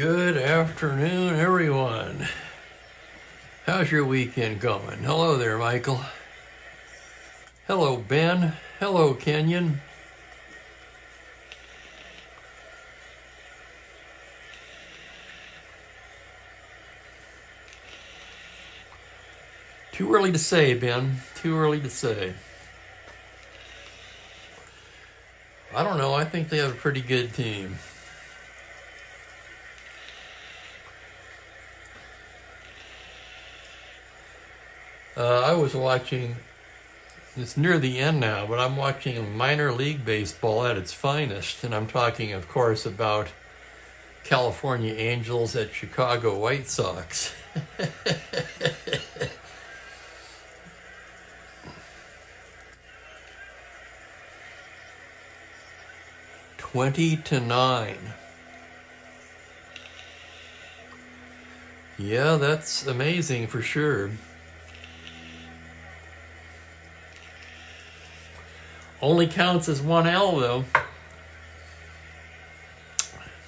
Good afternoon, everyone. How's your weekend going? Hello there, Michael. Hello, Ben. Hello, Kenyon. Too early to say, Ben. Too early to say. I don't know. I think they have a pretty good team. I was watching, it's near the end now, but I'm watching minor league baseball at its finest. And I'm talking, of course, about California Angels at Chicago White Sox. 20-9. Yeah, that's amazing for sure. Only counts as one L, though.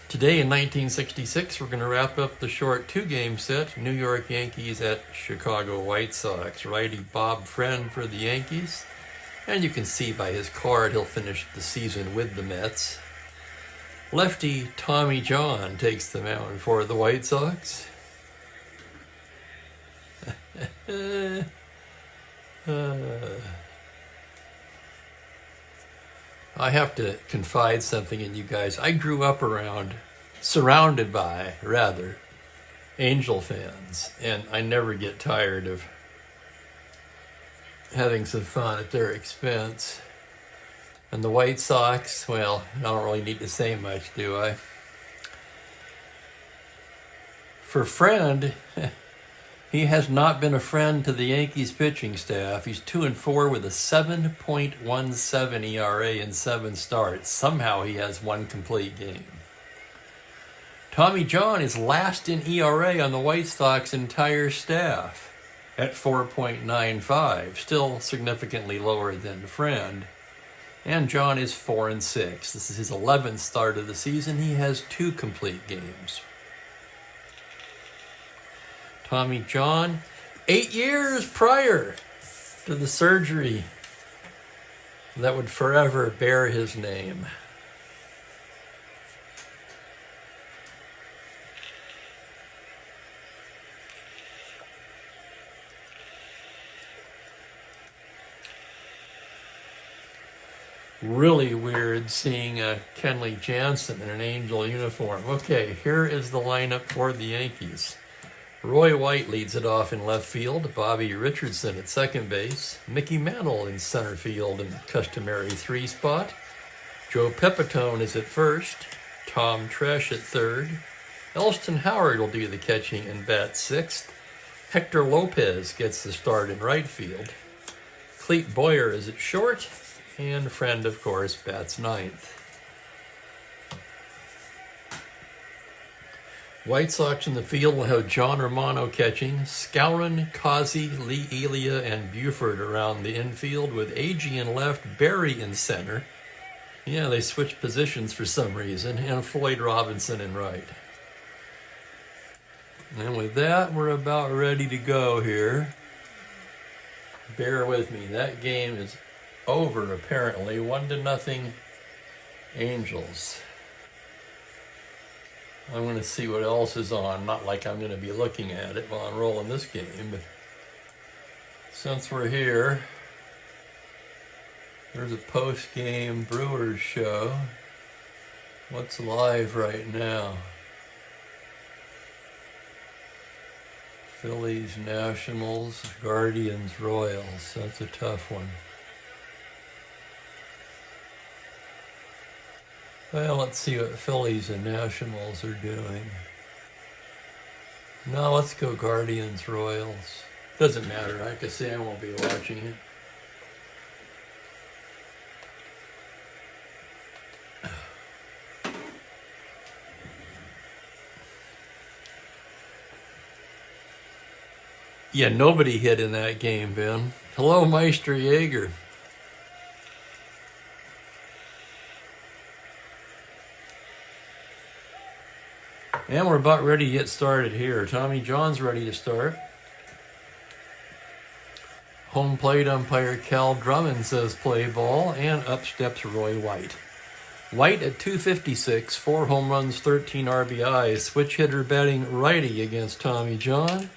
Today in 1966, we're going to wrap up the short two-game set. New York Yankees at Chicago White Sox. Righty Bob Friend for the Yankees. And you can see by his card he'll finish the season with the Mets. Lefty Tommy John takes the mound for the White Sox. I have to confide something in you guys. I grew up surrounded by, Angel fans, and I never get tired of having some fun at their expense. And the White Sox, well, I don't really need to say much, do I? For Friend, he has not been a friend to the Yankees pitching staff. He's 2-4 with a 7.17 ERA in 7 starts. Somehow he has one complete game. Tommy John is last in ERA on the White Sox entire staff at 4.95, still significantly lower than Friend. And John is 4-6. This is his 11th start of the season. He has 2 complete games. Tommy John, 8 years prior to the surgery that would forever bear his name. Really weird seeing Kenley Jansen in an Angel uniform. Okay, here is the lineup for the Yankees. Roy White leads it off in left field. Bobby Richardson at second base. Mickey Mantle in center field in the customary 3 spot. Joe Pepitone is at first. Tom Tresh at third. Elston Howard will do the catching and bat 6th. Hector Lopez gets the start in right field. Clete Boyer is at short. And Friend, of course, bats 9th. White Sox in the field will have John Romano catching, Skowron, Causey, Lee Elia, and Buford around the infield with Agee in left, Barry in center. Yeah, they switched positions for some reason, and Floyd Robinson in right. And with that, we're about ready to go here. Bear with me. That game is over, apparently. 1-0 Angels. I'm going to see what else is on. Not like I'm going to be looking at it while I'm rolling this game, but since we're here, there's a post-game Brewers show. What's live right now? Phillies, Nationals, Guardians, Royals. That's a tough one. Well, let's see what Phillies and Nationals are doing. No, let's go Guardians, Royals. Doesn't matter. I can say I won't be watching it. Yeah, nobody hit in that game, Ben. Hello, Meister Jaeger. And we're about ready to get started here. Tommy John's ready to start. Home plate umpire Cal Drummond says play ball, and up steps Roy White. White at 256, 4 home runs, 13 RBIs. Switch hitter batting righty against Tommy John.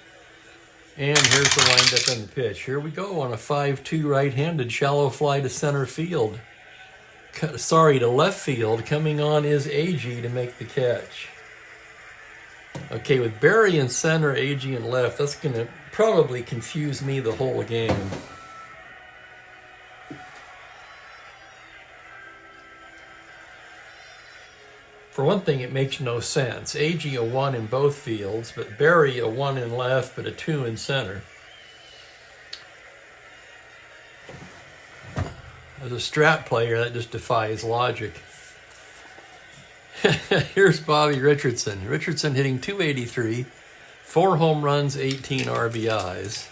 And here's the windup and the pitch. Here we go on a 5-2 right-handed shallow fly to center field. To left field. Coming on is Agee to make the catch. Okay, with Barry in center, Agee in left, that's going to probably confuse me the whole game. For one thing, it makes no sense. Agee a 1 in both fields, but Barry a 1 in left, but a 2 in center. As a Strat player, that just defies logic. Here's Bobby Richardson. Richardson hitting .283, 4 home runs, 18 RBIs.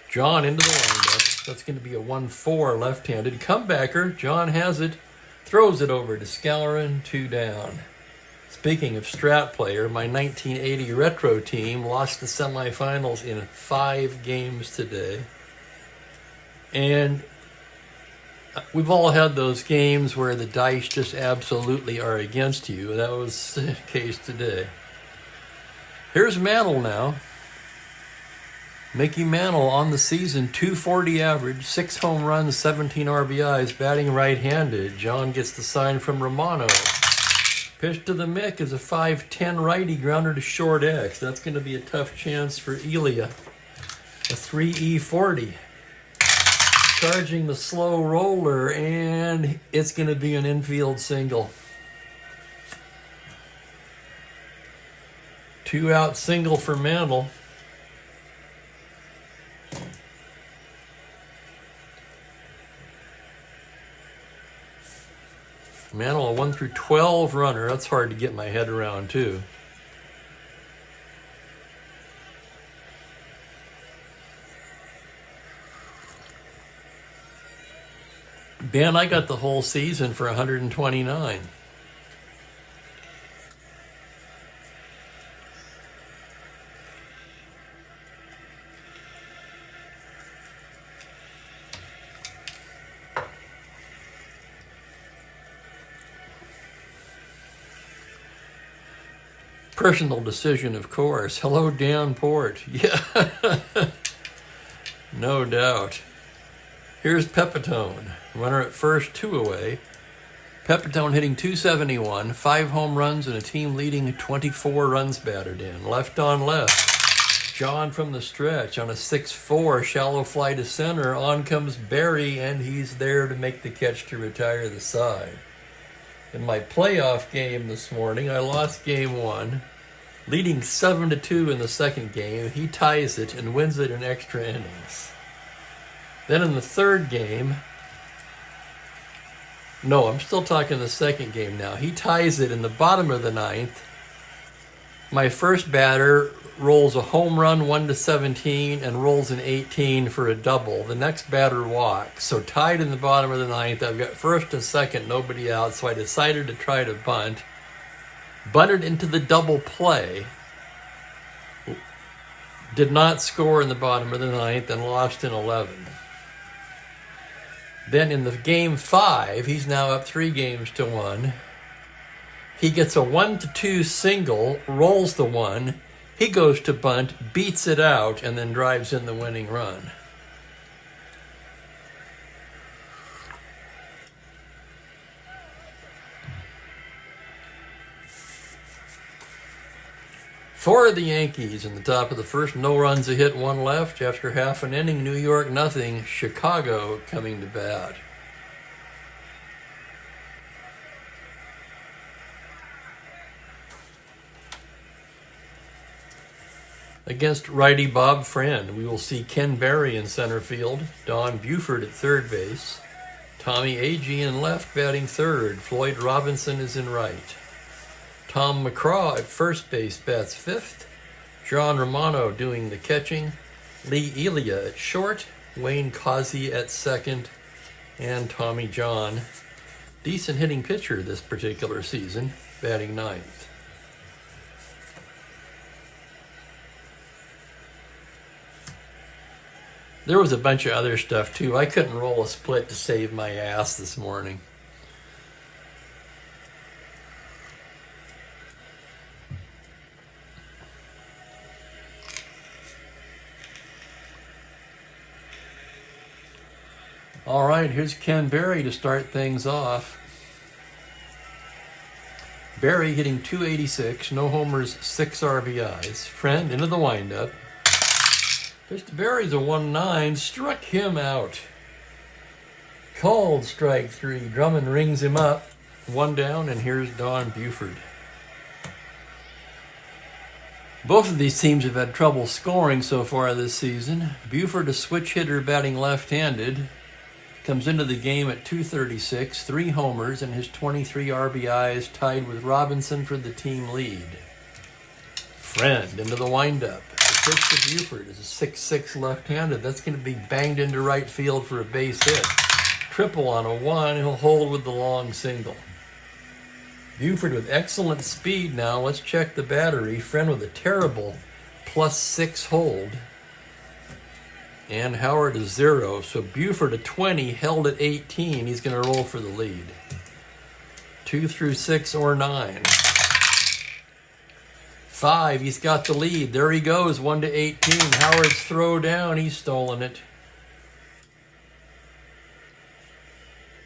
John into the windup. That's going to be a 1-4 left-handed comebacker. John has it. Throws it over to Scourin, 2 down. Speaking of Strat player, my 1980 retro team lost the semifinals in 5 games today. And we've all had those games where the dice just absolutely are against you. That was the case today. Here's Mantle now. Mickey Mantle on the season, .240 average, 6 home runs, 17 RBIs, batting right-handed. John gets the sign from Romano. Pitch to the Mick is a 5-10 righty grounder to short X. That's going to be a tough chance for Elia. A 3E40. Charging the slow roller, and it's going to be an infield single. 2-out single for Mantle. Mantle, a 1-12 runner. That's hard to get my head around, too. Ben, I got the whole season for 129. Personal decision, of course. Hello, Dan Port. Yeah, no doubt. Here's Pepitone. Runner at first, 2 away. Pepitone hitting .271, 5 home runs, and a team-leading 24 runs batted in. Left on left. John from the stretch on a 6-4 shallow fly to center. On comes Barry, and he's there to make the catch to retire the side. In my playoff game this morning, I lost game 1. Leading 7-2 in the second game, he ties it and wins it in extra innings. Then in the third game, no, I'm still talking the second game now. He ties it in the bottom of the 9th. My first batter rolls a home run 1-17 and rolls an 18 for a double. The next batter walks. So tied in the bottom of the 9th, I've got first and second, nobody out, so I decided to try to bunt. Bunted into the double play. Did not score in the bottom of the 9th and lost in 11. Then in the game 5, he's now up 3-1. He gets a 1-2 single, rolls the 1. He goes to bunt, beats it out, and then drives in the winning run. For the Yankees in the top of the first, no runs, a hit, 1 left. After half an inning, New York nothing. Chicago coming to bat. Against righty Bob Friend, we will see Ken Berry in center field, Don Buford at third base, Tommy Agee in left batting third, Floyd Robinson is in right. Tom McCraw at first base bats fifth, John Romano doing the catching, Lee Elia at short, Wayne Causey at second, and Tommy John, decent hitting pitcher this particular season, batting ninth. There was a bunch of other stuff too. I couldn't roll a split to save my ass this morning. All right, here's Ken Berry to start things off. Berry hitting .286, no homers, 6 RBIs. Friend into the windup. Mr. Berry's a 1-9, struck him out. Called strike 3. Drummond rings him up. 1 down, and here's Don Buford. Both of these teams have had trouble scoring so far this season. Buford, a switch hitter batting left-handed, comes into the game at .236, 3 homers, and his 23 RBIs tied with Robinson for the team lead. Friend into the windup. The pitch to Buford is a 6-6 left-handed. That's going to be banged into right field for a base hit. Triple on a 1. He'll hold with the long single. Buford with excellent speed now. Let's check the battery. Friend with a terrible +6 hold. And Howard is 0. So Buford at 20, held at 18. He's going to roll for the lead. 2 through 6 or 9. 5, he's got the lead. There he goes, 1 to 18. Howard's throw down, he's stolen it.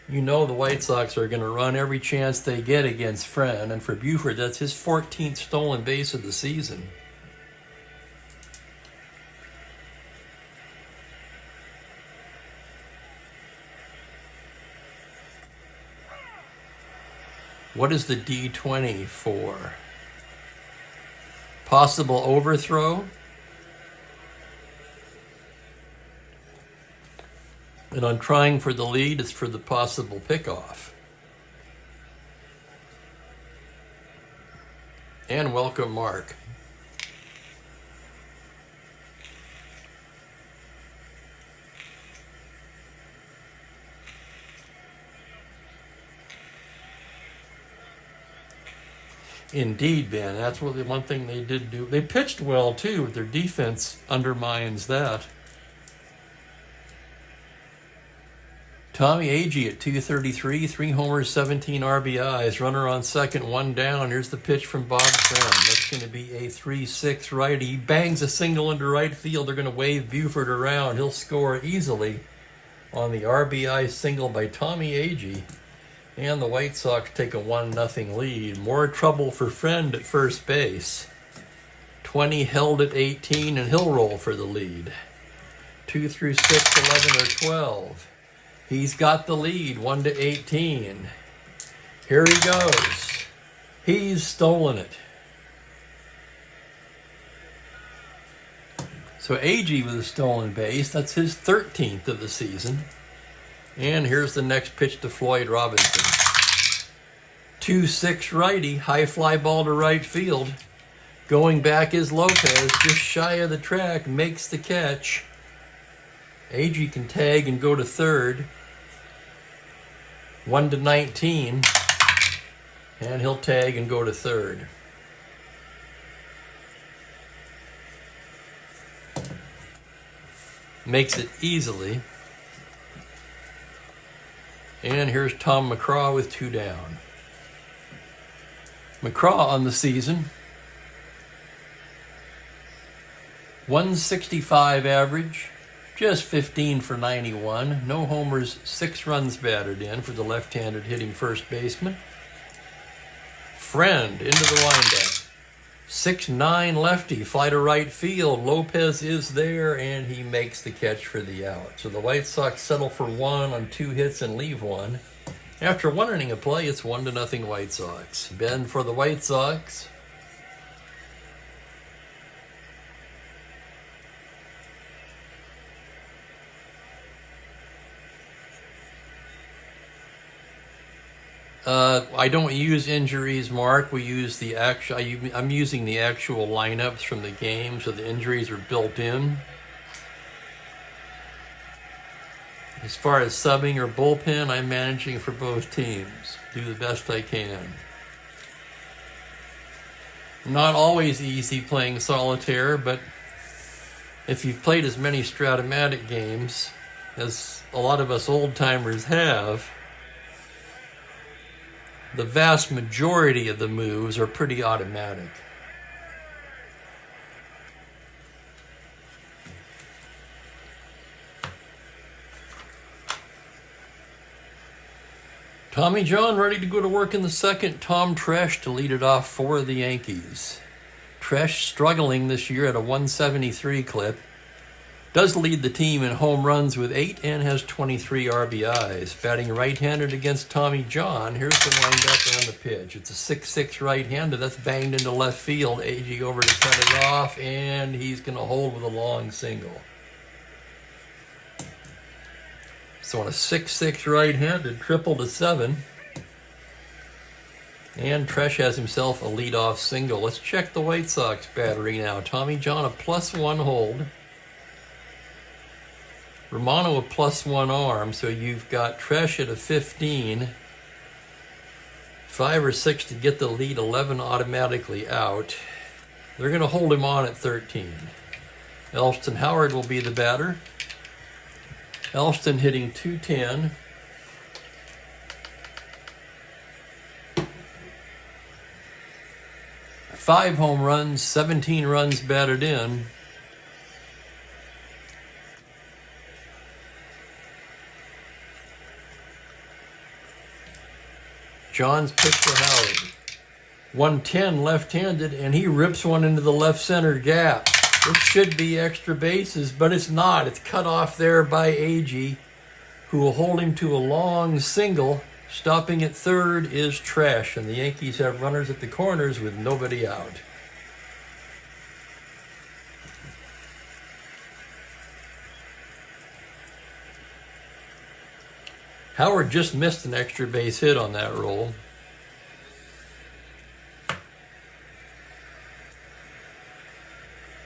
You know the White Sox are going to run every chance they get against Friend. And for Buford, that's his 14th stolen base of the season. What is the D20 for? Possible overthrow. And on trying for the lead, it's for the possible pickoff. And welcome, Mark. Indeed, Ben. That's what the one thing they did do. They pitched well, too. Their defense undermines that. Tommy Agee at .233, 3 homers, 17 RBIs. Runner on second, 1 down. Here's the pitch from Bob Friend. That's going to be a 3-6 righty. He bangs a single into right field. They're going to wave Buford around. He'll score easily on the RBI single by Tommy Agee. And the White Sox take a 1-0 lead. More trouble for Friend at first base. 20 held at 18, and he'll roll for the lead. 2 through 6, 11 or 12. He's got the lead, 1 to 18. Here he goes. He's stolen it. So Agee with a stolen base. That's his 13th of the season. And here's the next pitch to Floyd Robinson. 2-6 righty, high fly ball to right field. Going back is Lopez, just shy of the track, makes the catch. Agee can tag and go to third. 1 to 19. And he'll tag and go to third. Makes it easily. And here's Tom McCraw with 2 down. McCraw on the season. 165 average, just 15 for 91. No homers, 6 runs batted in for the left-handed hitting first baseman. Friend into the windup. 6'9" lefty, fly to right field. Lopez is there, and he makes the catch for the out. So the White Sox settle for 1 on 2 hits and leave 1. After 1 inning of play, it's 1-0 White Sox. Ben for the White Sox. I don't use injuries, Mark. We use the actual. I'm using the actual lineups from the game, so the injuries are built in. As far as subbing or bullpen, I'm managing for both teams. Do the best I can. Not always easy playing solitaire, but If you've played as many Strat-O-Matic games as a lot of us old-timers have, the vast majority of the moves are pretty automatic. Tommy John ready to go to work in the second. Tom Tresh to lead it off for the Yankees. Tresh struggling this year at a 173 clip. Does lead the team in home runs with 8 and has 23 RBIs. Batting right-handed against Tommy John. Here's the windup and the pitch. It's a 6-6 right-handed. That's banged into left field. Agee over to cut it off, and he's going to hold with a long single. So on a 6-6 right-handed, triple to 7. And Tresh has himself a leadoff single. Let's check the White Sox battery now. Tommy John a +1 hold. Romano a +1 arm, so you've got Tresh at a 15. 5 or 6 to get the lead, 11 automatically out. They're going to hold him on at 13. Elston Howard will be the batter. Elston hitting .210. Five home runs, 17 runs batted in. John's pitch to Howard. 110 left-handed, and he rips one into the left center gap. It should be extra bases, but it's not. It's cut off there by Agee, who will hold him to a long single. Stopping at third is Tresh, and the Yankees have runners at the corners with nobody out. Howard just missed an extra base hit on that roll.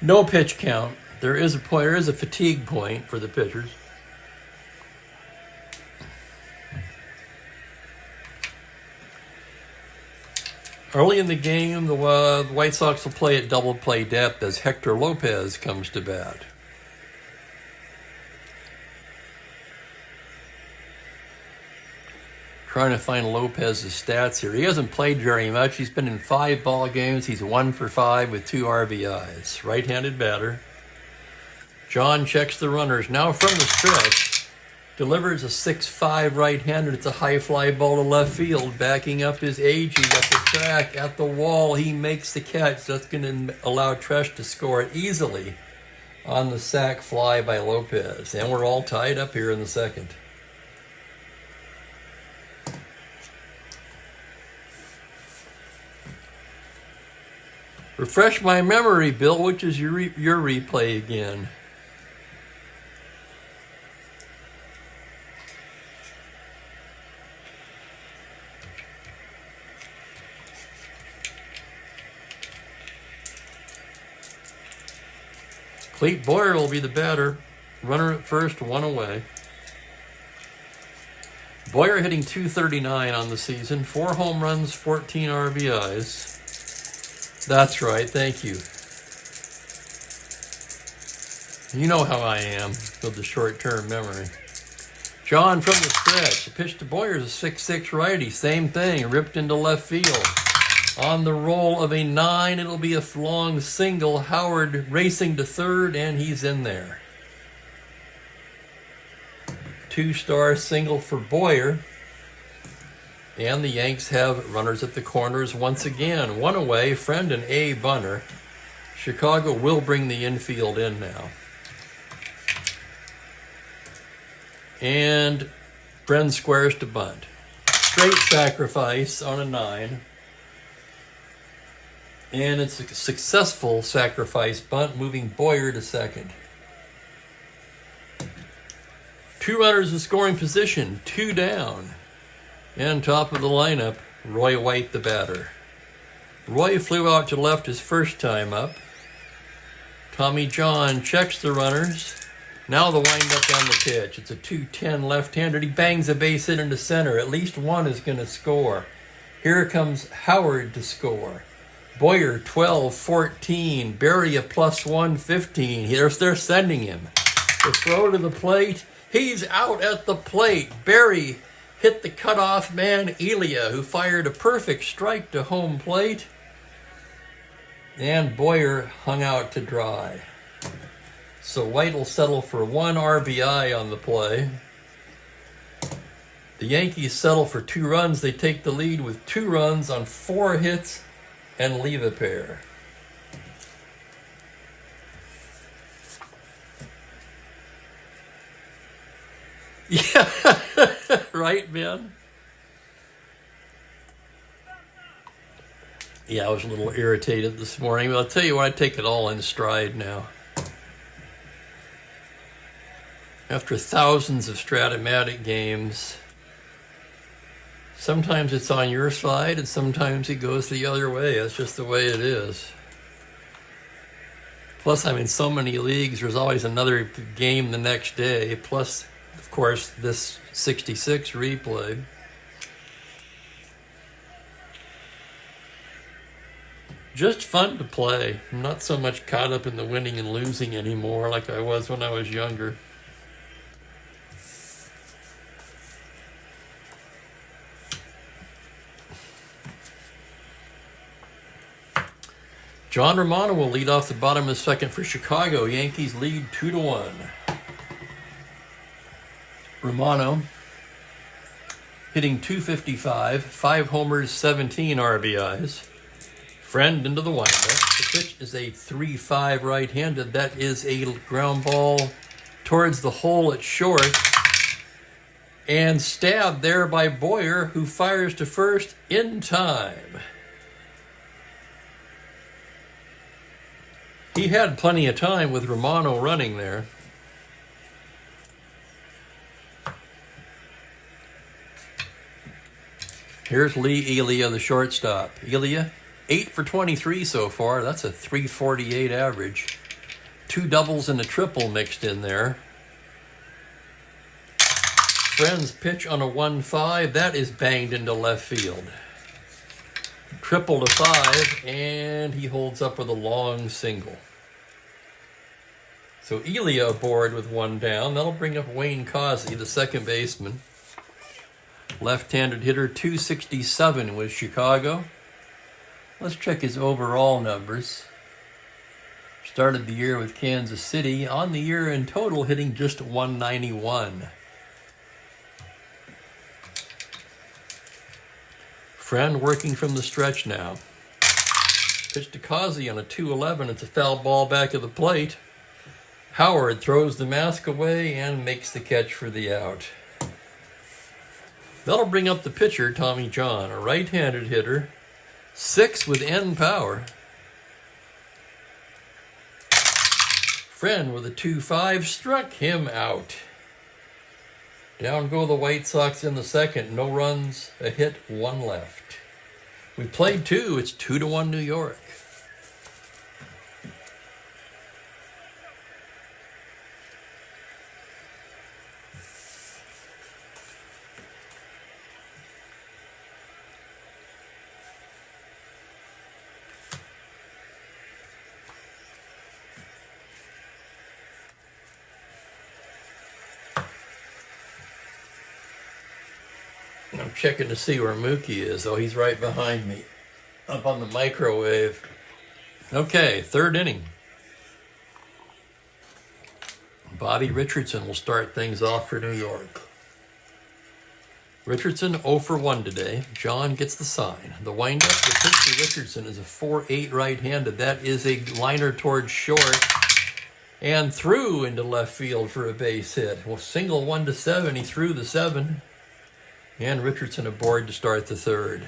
No pitch count. There is a fatigue point for the pitchers. Early in the game, the White Sox will play at double play depth as Hector Lopez comes to bat. Trying to find Lopez's stats here. He hasn't played very much. He's been in 5 ball games. He's 1 for 5 with 2 RBIs. Right-handed batter. John checks the runners. Now from the stretch, delivers a 6-5 right-handed. It's a high fly ball to left field. Backing up is Agee at the track, at the wall. He makes the catch. That's going to allow Tresh to score it easily on the sac fly by Lopez. And we're all tied up here in the second. Refresh my memory, Bill. Which is your replay again? Clete Boyer will be the batter. Runner at first, 1 away. Boyer hitting .239 on the season. 4 home runs, 14 RBIs. That's right, thank you. You know how I am with the short-term memory. John from the stretch. The pitch to Boyer is a 6-6 righty. Same thing, ripped into left field. On the roll of a 9, it'll be a long single. Howard racing to third, and he's in there. 2-star single for Boyer. And the Yanks have runners at the corners once again. 1 away, Friend and A. Bunner. Chicago will bring the infield in now. And Bren squares to bunt. Straight sacrifice on a 9. And it's a successful sacrifice bunt, moving Boyer to second. 2 runners in scoring position, 2 down. And top of the lineup, Roy White, the batter. Roy flew out to left his first time up. Tommy John checks the runners. Now the windup on the pitch. It's a 2-10 left-handed. He bangs a base hit into center. At least one is going to score. Here comes Howard to score. Boyer 12-14. Berry a +115. They're sending him. The throw to the plate. He's out at the plate. Berry hit the cutoff man, Elia, who fired a perfect strike to home plate. And Boyer hung out to dry. So White will settle for 1 RBI on the play. The Yankees settle for 2 runs. They take the lead with 2 runs on 4 hits and leave a pair. Yeah, right, man? Yeah, I was a little irritated this morning, but I'll tell you what, I take it all in stride now. After thousands of Strat-O-Matic games, sometimes it's on your side and sometimes it goes the other way. That's just the way it is. Plus, I'm in so many leagues, there's always another game the next day. Plus, of course, this 66 replay. Just fun to play. I'm not so much caught up in the winning and losing anymore like I was when I was younger. John Romano will lead off the bottom of the second for Chicago. Yankees lead 2-1. Romano hitting .255, 5 homers, 17 RBIs. Friend into the windup. The pitch is a 3-5 right-handed. That is a ground ball towards the hole at short. And stabbed there by Boyer, who fires to first in time. He had plenty of time with Romano running there. Here's Lee Elia, the shortstop. Elia, 8 for 23 so far. That's a .348 average. 2 doubles and a triple mixed in there. Friends pitch on a 1-5. That is banged into left field. Triple to 5, and he holds up with a long single. So Elia aboard with 1 down. That'll bring up Wayne Causey, the second baseman. Left-handed hitter, .267 with Chicago. Let's check his overall numbers. Started the year with Kansas City. On the year in total, hitting just .191. Friend working from the stretch now. Pitch to Causey on a 2-11. It's a foul ball back of the plate. Howard throws the mask away and makes the catch for the out. That'll bring up the pitcher, Tommy John, a right-handed hitter. 6 with end power. Friend with a 2-5 struck him out. Down go the White Sox in the second. No runs, a hit, 1 left. We played 2. It's 2-1 New York. I'm checking to see where Mookie is. Oh, he's right behind me, up on the microwave. Okay, 3rd inning. Bobby Richardson will start things off for New York. Richardson 0 for 1 today. John gets the sign. The windup, the pitch to Richardson is a 4-8 right-handed. That is a liner towards short and through into left field for a base hit. Well, single 1 to 7. He threw the 7. And Richardson aboard to start the 3rd.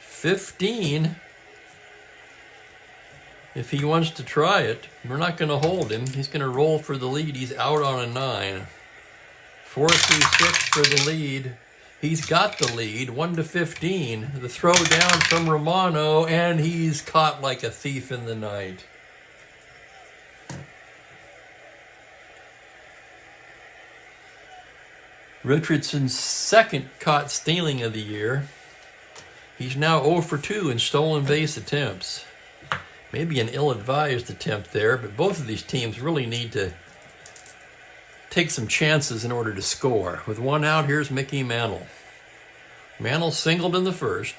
15. If he wants to try it, we're not going to hold him. He's going to roll for the lead. He's out on a 9. 4-6 for the lead. He's got the lead, 1 to 15. The throw down from Romano, and he's caught like a thief in the night. Richardson's second caught stealing of the year. He's now 0 for 2 in stolen base attempts. Maybe an ill-advised attempt there, but both of these teams really need to take some chances in order to score. With one out, here's Mickey Mantle. Mantle singled in the first.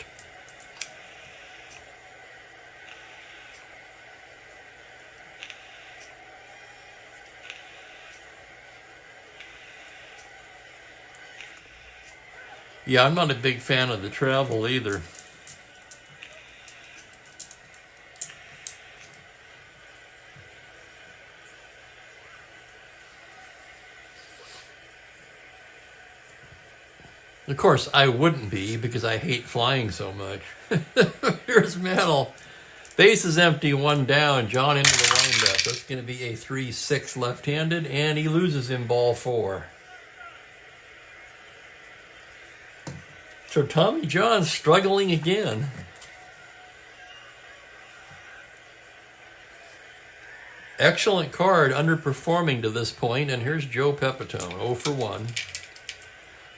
Yeah, I'm not a big fan of the travel either. Of course, I wouldn't be because I hate flying so much. Here's Mantle. Base is empty, one down. John into the windup. That's going to be a 3-6 left-handed, and he loses in ball 4. So Tommy John's struggling again. Excellent card, underperforming to this point, and here's Joe Pepitone, 0 for 1.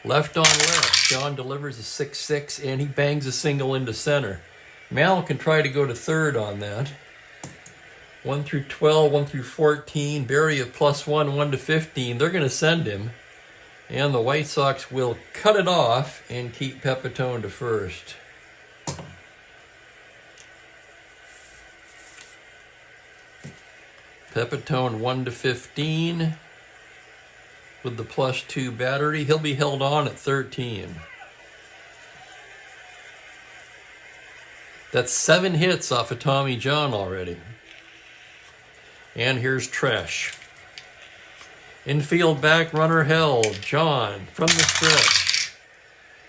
Left on left, John delivers a 6-6, and he bangs a single into center. Mal can try to go to third on that. 1 through 12, 1 through 14, Barry of +1, 1 to 15. They're going to send him. And the White Sox will cut it off and keep Pepitone to first. Pepitone 1 to 15 with the +2 battery. He'll be held on at 13. That's 7 hits off of Tommy John already. And here's Tresh. Infield back runner held. John from the stretch.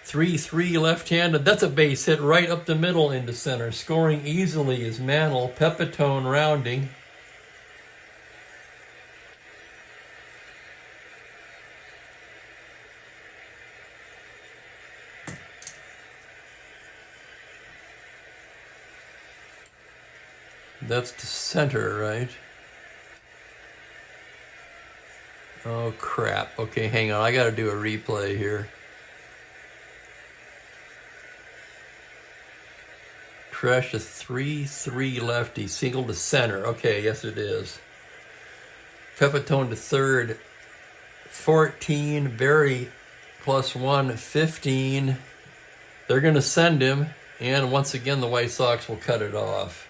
3-3 left-handed. That's a base hit right up the middle into center. Scoring easily is Mantle. Pepitone rounding. That's to center, right? Oh, crap. Okay, hang on. I got to do a replay here. Tresh, a 3-3 lefty. Single to center. Okay, yes it is. Pepitone to third. 14. Barry +1. 15. They're going to send him. And once again, the White Sox will cut it off.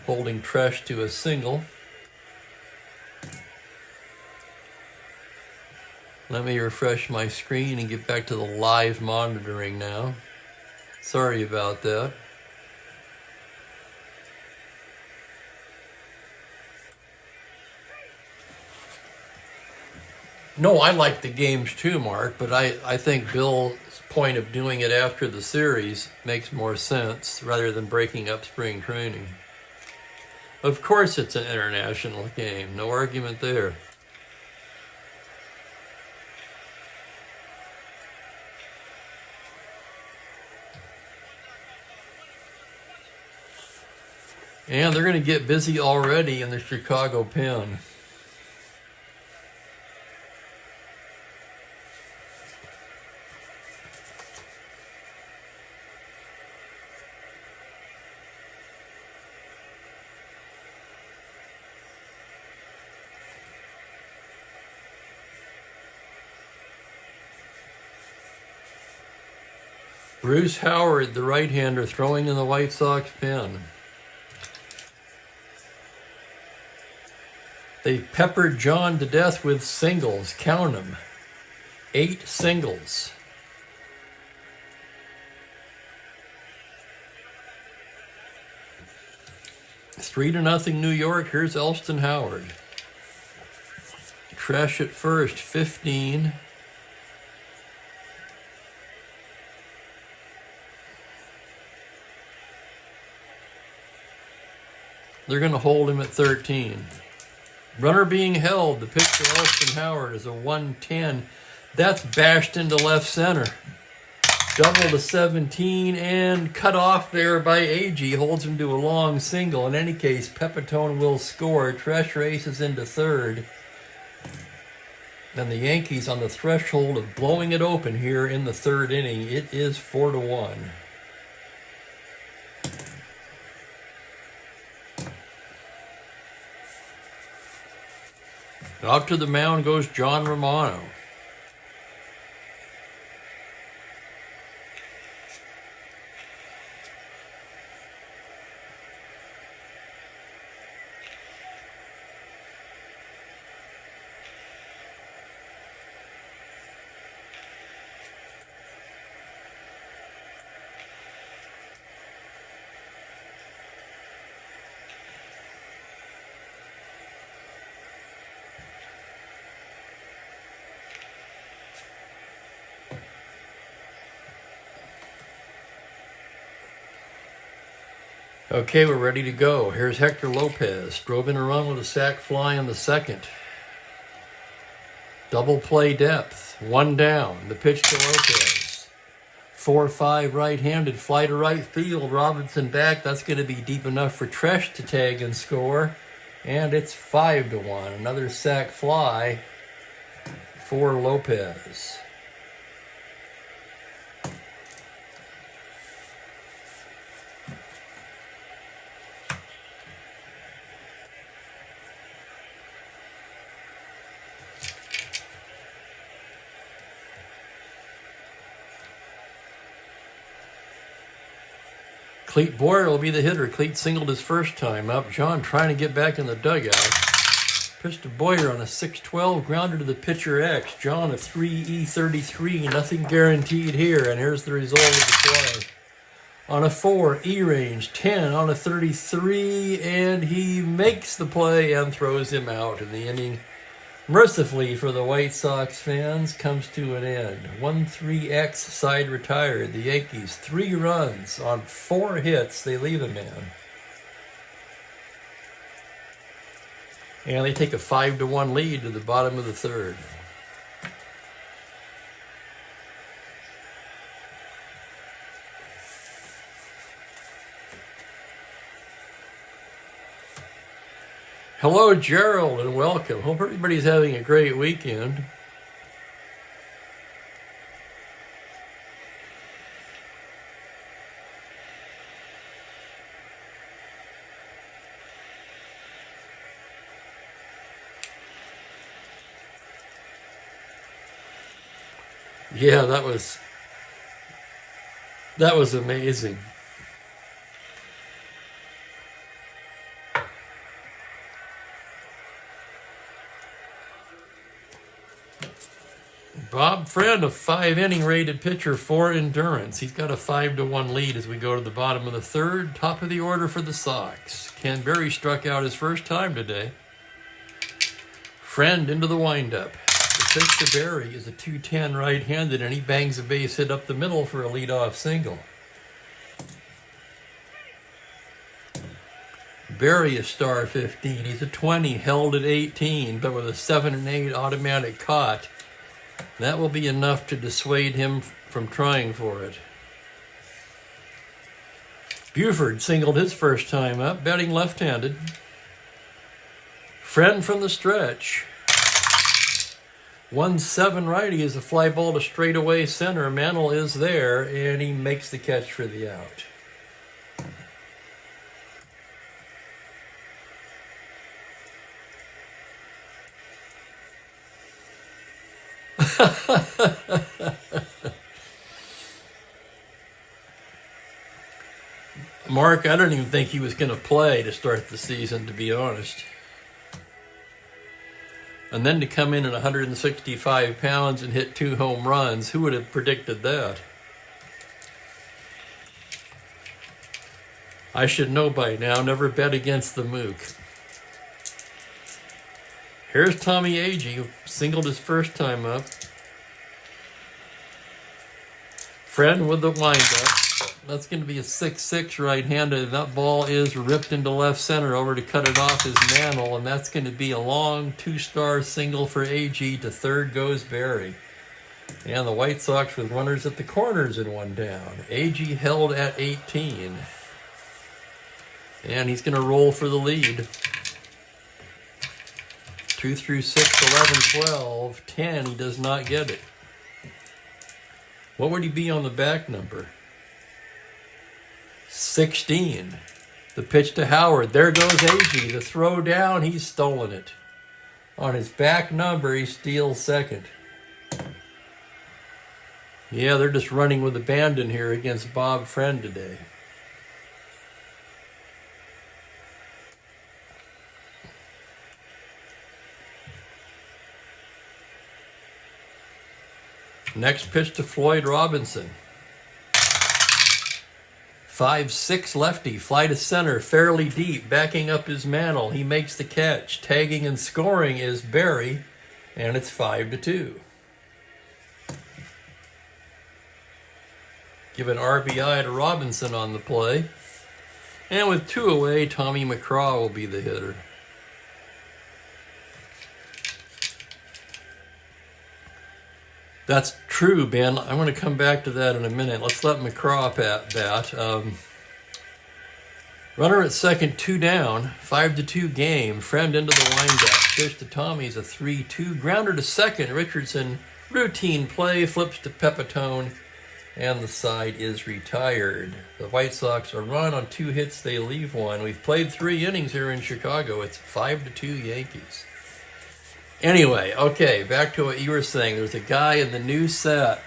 Holding Tresh to a single. Let me refresh my screen and get back to the live monitoring now. Sorry about that. No, I like the games too, Mark, but I think Bill's point of doing it after the series makes more sense rather than breaking up spring training. Of course it's an international game, no argument there. And they're going to get busy already in the Chicago pen. Bruce Howard, the right-hander, throwing in the White Sox pen. They peppered John to death with singles. Count them. 8 singles. Three to nothing New York. Here's Elston Howard. Tresh at first, 15. They're going to hold him at 13. Runner being held. The pitch to Elston Howard is a 110. That's bashed into left center. Double to 17 and cut off there by Agee. Holds him to a long single. In any case, Pepitone will score. Tresh races into third. And the Yankees on the threshold of blowing it open here in the third inning. It is 4-1. Up to the mound goes John Romano. Okay, we're ready to go. Here's Hector Lopez. Drove in a run with a sac fly in the second. Double play depth. One down. The pitch to Lopez. 4-5 right-handed. Fly to right field. Robinson back. That's going to be deep enough for Tresh to tag and score. And it's 5-1. Another sac fly for Lopez. Cleet Boyer will be the hitter. Cleet singled his first time up. John trying to get back in the dugout. Pitch to Boyer on a 6-12, grounded to the pitcher X. John a 3E33, nothing guaranteed here. And here's the result of the play. On a 4, E-range, 10 on a 33, and he makes the play and throws him out. And the inning, mercifully for the White Sox fans, comes to an end. 1-3X side retired. The Yankees, 3 runs on 4 hits. They leave a man. And they take a 5-1 lead to the bottom of the third. Hello, Gerald, and welcome. Hope everybody's having a great weekend. Yeah, that was amazing. Bob Friend, a 5-inning rated pitcher for endurance. He's got a 5-1 lead as we go to the bottom of the third. Top of the order for the Sox. Ken Berry struck out his first time today. Friend into the windup. The pitch to Berry is a 2-10 right-handed, and he bangs a base hit up the middle for a leadoff single. Berry a star 15. He's a 20, held at 18, but with a 7 and 8 automatic caught. That will be enough to dissuade him from trying for it. Buford singled his first time up, batting left-handed. Friend from the stretch. 1-7 righty is a fly ball to straightaway center. Mantle is there, and he makes the catch for the out. Mark, I don't even think he was going to play to start the season, to be honest. And then to come in at 165 pounds and hit 2 home runs, who would have predicted that? I should know by now, never bet against the Mook. Here's Tommy Agee, who singled his first time up. Friend with the windup. That's going to be a 6-6 right-handed. That ball is ripped into left center over to cut it off his Mantle, and that's going to be a long 2-star single for Agee. To third goes Berry. And the White Sox with runners at the corners and 1 down. Agee held at 18. And he's going to roll for the lead. 2 through 6, 11, 12, 10. He does not get it. What would he be on the back number? 16. The pitch to Howard. There goes Agee. The throw down. He's stolen it. On his back number, he steals second. Yeah, they're just running with abandon here against Bob Friend today. Next pitch to Floyd Robinson. 5-6 lefty, fly to center, fairly deep, backing up his mantle. He makes the catch. Tagging and scoring is Barry, and it's 5-2. Give an RBI to Robinson on the play. And with 2 away, Tommy McCraw will be the hitter. That's true, Ben. I'm going to come back to that in a minute. Let's let McCraw bat. Runner at second, 2 down, 5-2 game. Friend into the windup. Pitch to Tommy's a 3-2. Grounder to second. Richardson, routine play, flips to Pepitone, and the side is retired. The White Sox are run on 2 hits. They leave 1. We've played 3 innings here in Chicago. It's 5-2 Yankees. Anyway, okay, back to what you were saying. There's a guy in the new set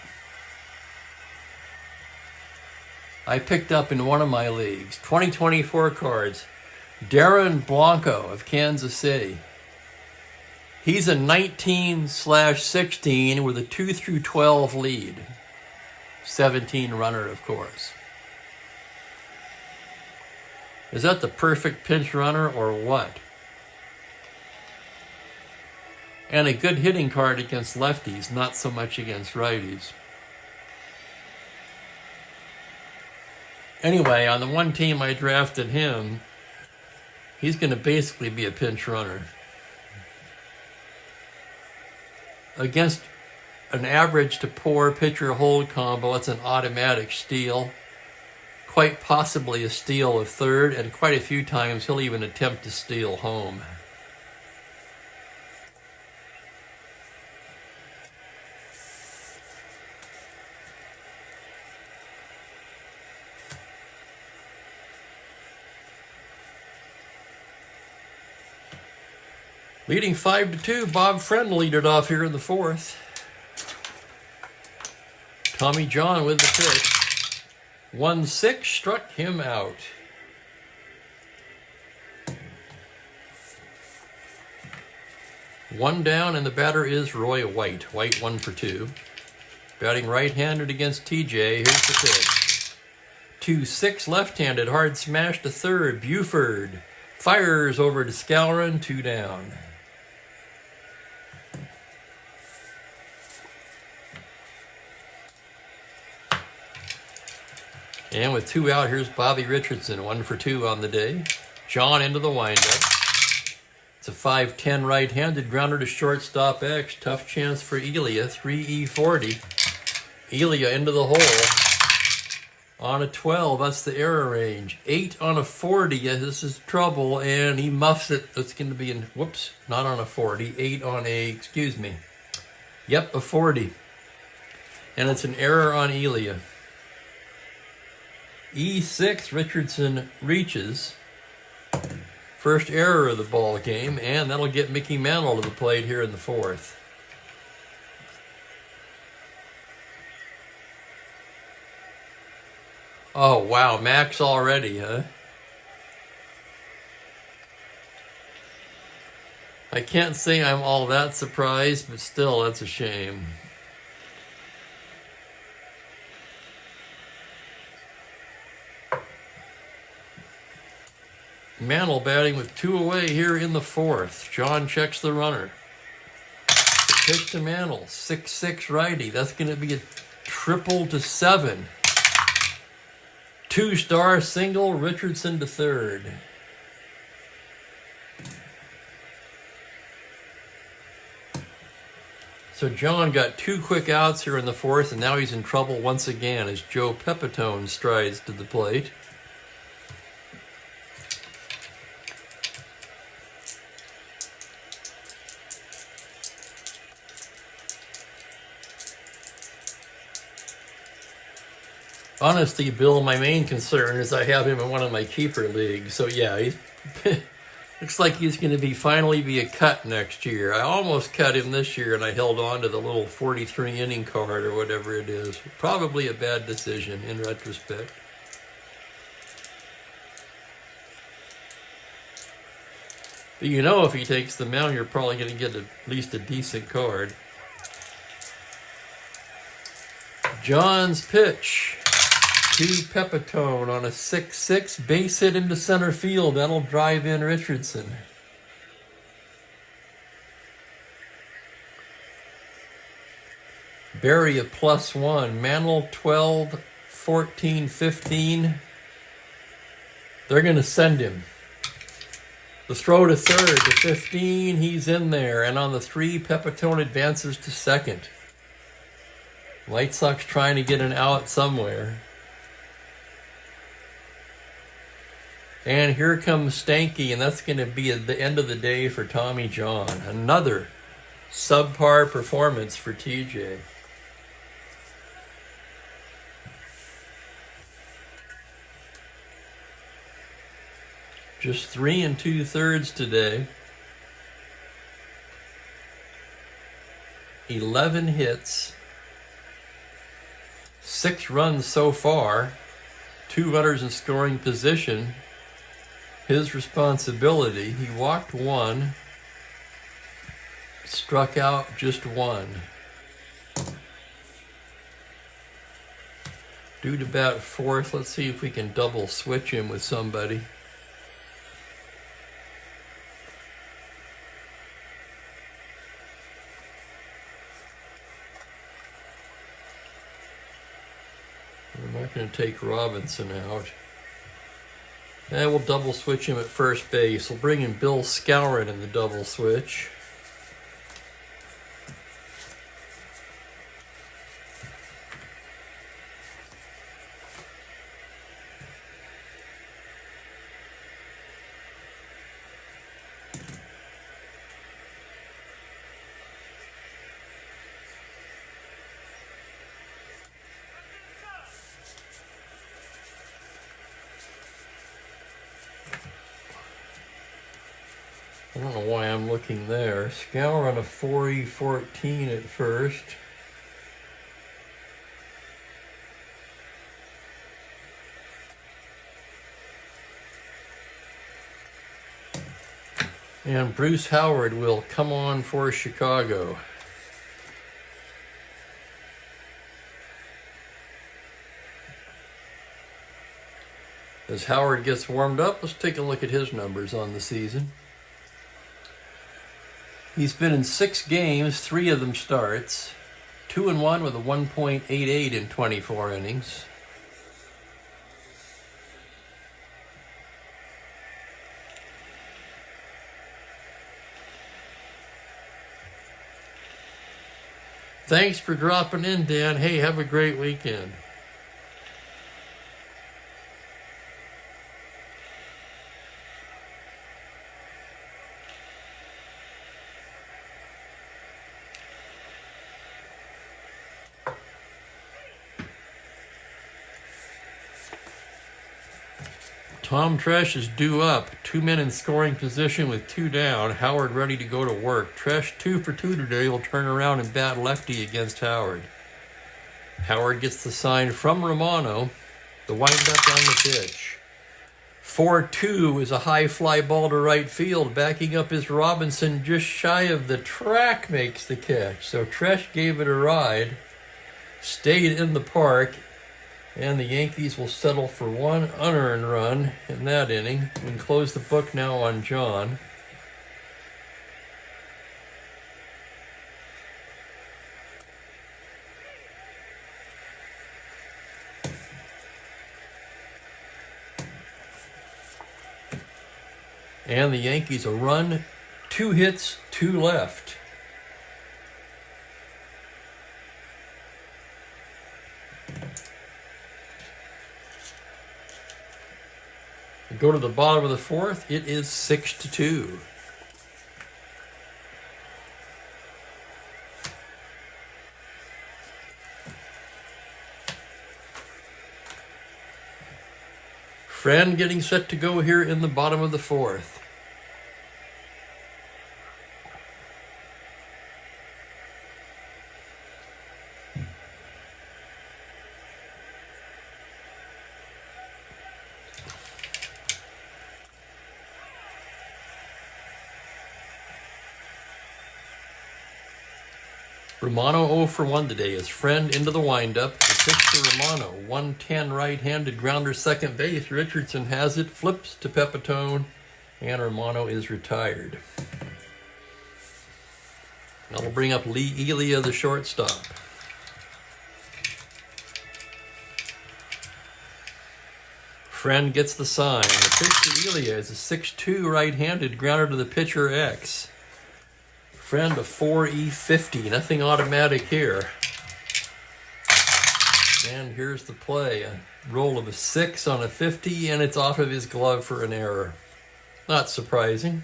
I picked up in one of my leagues. 2024 cards. Darren Blanco of Kansas City. He's a 19/16 with a 2-12 lead. 17 runner, of course. Is that the perfect pinch runner or what? And a good hitting card against lefties, not so much against righties. Anyway, on the one team I drafted him, he's going to basically be a pinch runner. Against an average to poor pitcher hold combo, it's an automatic steal. Quite possibly a steal of third, and quite a few times he'll even attempt to steal home. Leading 5-2, Bob Friend lead it off here in the 4th. Tommy John with the pitch. 1-6 struck him out. One down, and the batter is Roy White. White 1 for 2. Batting right-handed against TJ. Here's the pitch. 2-6 left-handed, hard smash to third. Buford fires over to Scalran, 2 down. And with 2 out, here's Bobby Richardson, 1 for 2 on the day. John into the windup. It's a 5-10 right-handed grounder to shortstop X. Tough chance for Elia, 3E40. Elia into the hole. On a 12, that's the error range. 8 on a 40, this is trouble, and he muffs it. It's going to be in, whoops, not on a 40. 8 on a, Yep, a 40. And it's an error on Elia. E6, Richardson reaches. First error of the ball game, and that'll get Mickey Mantle to the plate here in the 4th. Oh, wow, Max already, huh? I can't say I'm all that surprised, but still, that's a shame. Mantle batting with 2 away here in the 4th. John checks the runner. The pitch to Mantle, 6-6 righty. That's going to be a triple to 7. 2-star single, Richardson to third. So John got 2 quick outs here in the 4th, and now he's in trouble once again as Joe Pepitone strides to the plate. Honestly, Bill, my main concern is I have him in one of my keeper leagues. So yeah, Looks like he's going to finally be a cut next year. I almost cut him this year, and I held on to the little 43 inning card or whatever it is. Probably a bad decision in retrospect. But you know, if he takes the mound, you're probably going to get at least a decent card. John's pitch. To Pepitone on a 6-6 base hit into center field. That'll drive in Richardson. Barry a +1. Mantle 12, 14, 15. They're going to send him. The throw to third to 15. He's in there. And on the 3, Pepitone advances to second. White Sox trying to get an out somewhere. And here comes Stanky, and that's going to be at the end of the day for Tommy John. Another subpar performance for TJ. Just 3 2/3 today. 11 hits. 6 runs so far. 2 runners in scoring position. His responsibility. He walked 1, struck out just 1. Due to bat 4th, let's see if we can double switch him with somebody. We're not going to take Robinson out. And we'll double switch him at first base. We'll bring in Bill Skowron in the double switch. I don't know why I'm looking there. Scour on a 4E14 at first. And Bruce Howard will come on for Chicago. As Howard gets warmed up, let's take a look at his numbers on the season. He's been in 6 games, 3 of them starts. 2-1 with a 1.88 in 24 innings. Thanks for dropping in, Dan. Hey, have a great weekend. Tom Tresh is due up. 2 men in scoring position with 2 down. Howard ready to go to work. Tresh 2 for 2 today will turn around and bat lefty against Howard. Howard gets the sign from Romano. The windup on the pitch. 4-2 is a high fly ball to right field. Backing up is Robinson, just shy of the track, makes the catch. So Tresh gave it a ride. Stayed in the park. And the Yankees will settle for 1 unearned run in that inning. We can close the book now on John. And the Yankees a run, 2 hits, 2 left. Go to the bottom of the 4th. It is 6-2. Friend getting set to go here in the bottom of the 4th. Romano 0 for 1 today. His friend into the windup. The pitch to Romano. 110 right-handed grounder second base. Richardson has it. Flips to Pepitone. And Romano is retired. That'll bring up Lee Elia, the shortstop. Friend gets the sign. The pitch to Elia is a 6-2 right-handed grounder to the pitcher X. Friend a 4E50. Nothing automatic here. And here's the play. A roll of a 6 on a 50, and it's off of his glove for an error. Not surprising.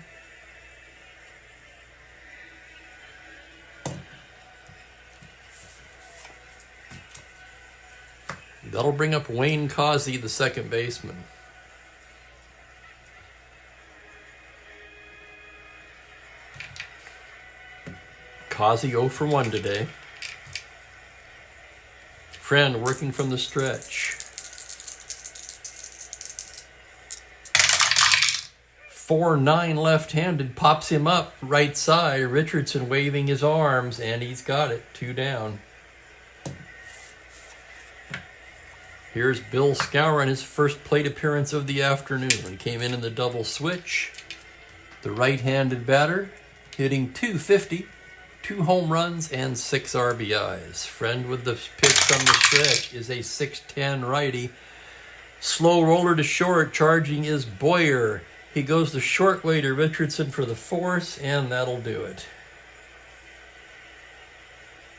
That'll bring up Wayne Causey, the second baseman. Causey 0 for 1 today. Friend working from the stretch. 4-9 left-handed, pops him up right side. Richardson waving his arms, and he's got it. 2 down. Here's Bill Skowron, his first plate appearance of the afternoon. Came in the double switch. The right-handed batter, hitting .250, 2 home runs, and 6 RBIs. Friend with the pitch from the stretch is a 6'10 righty. Slow roller to short, charging is Boyer. He goes the short way to Richardson for the force, and that'll do it.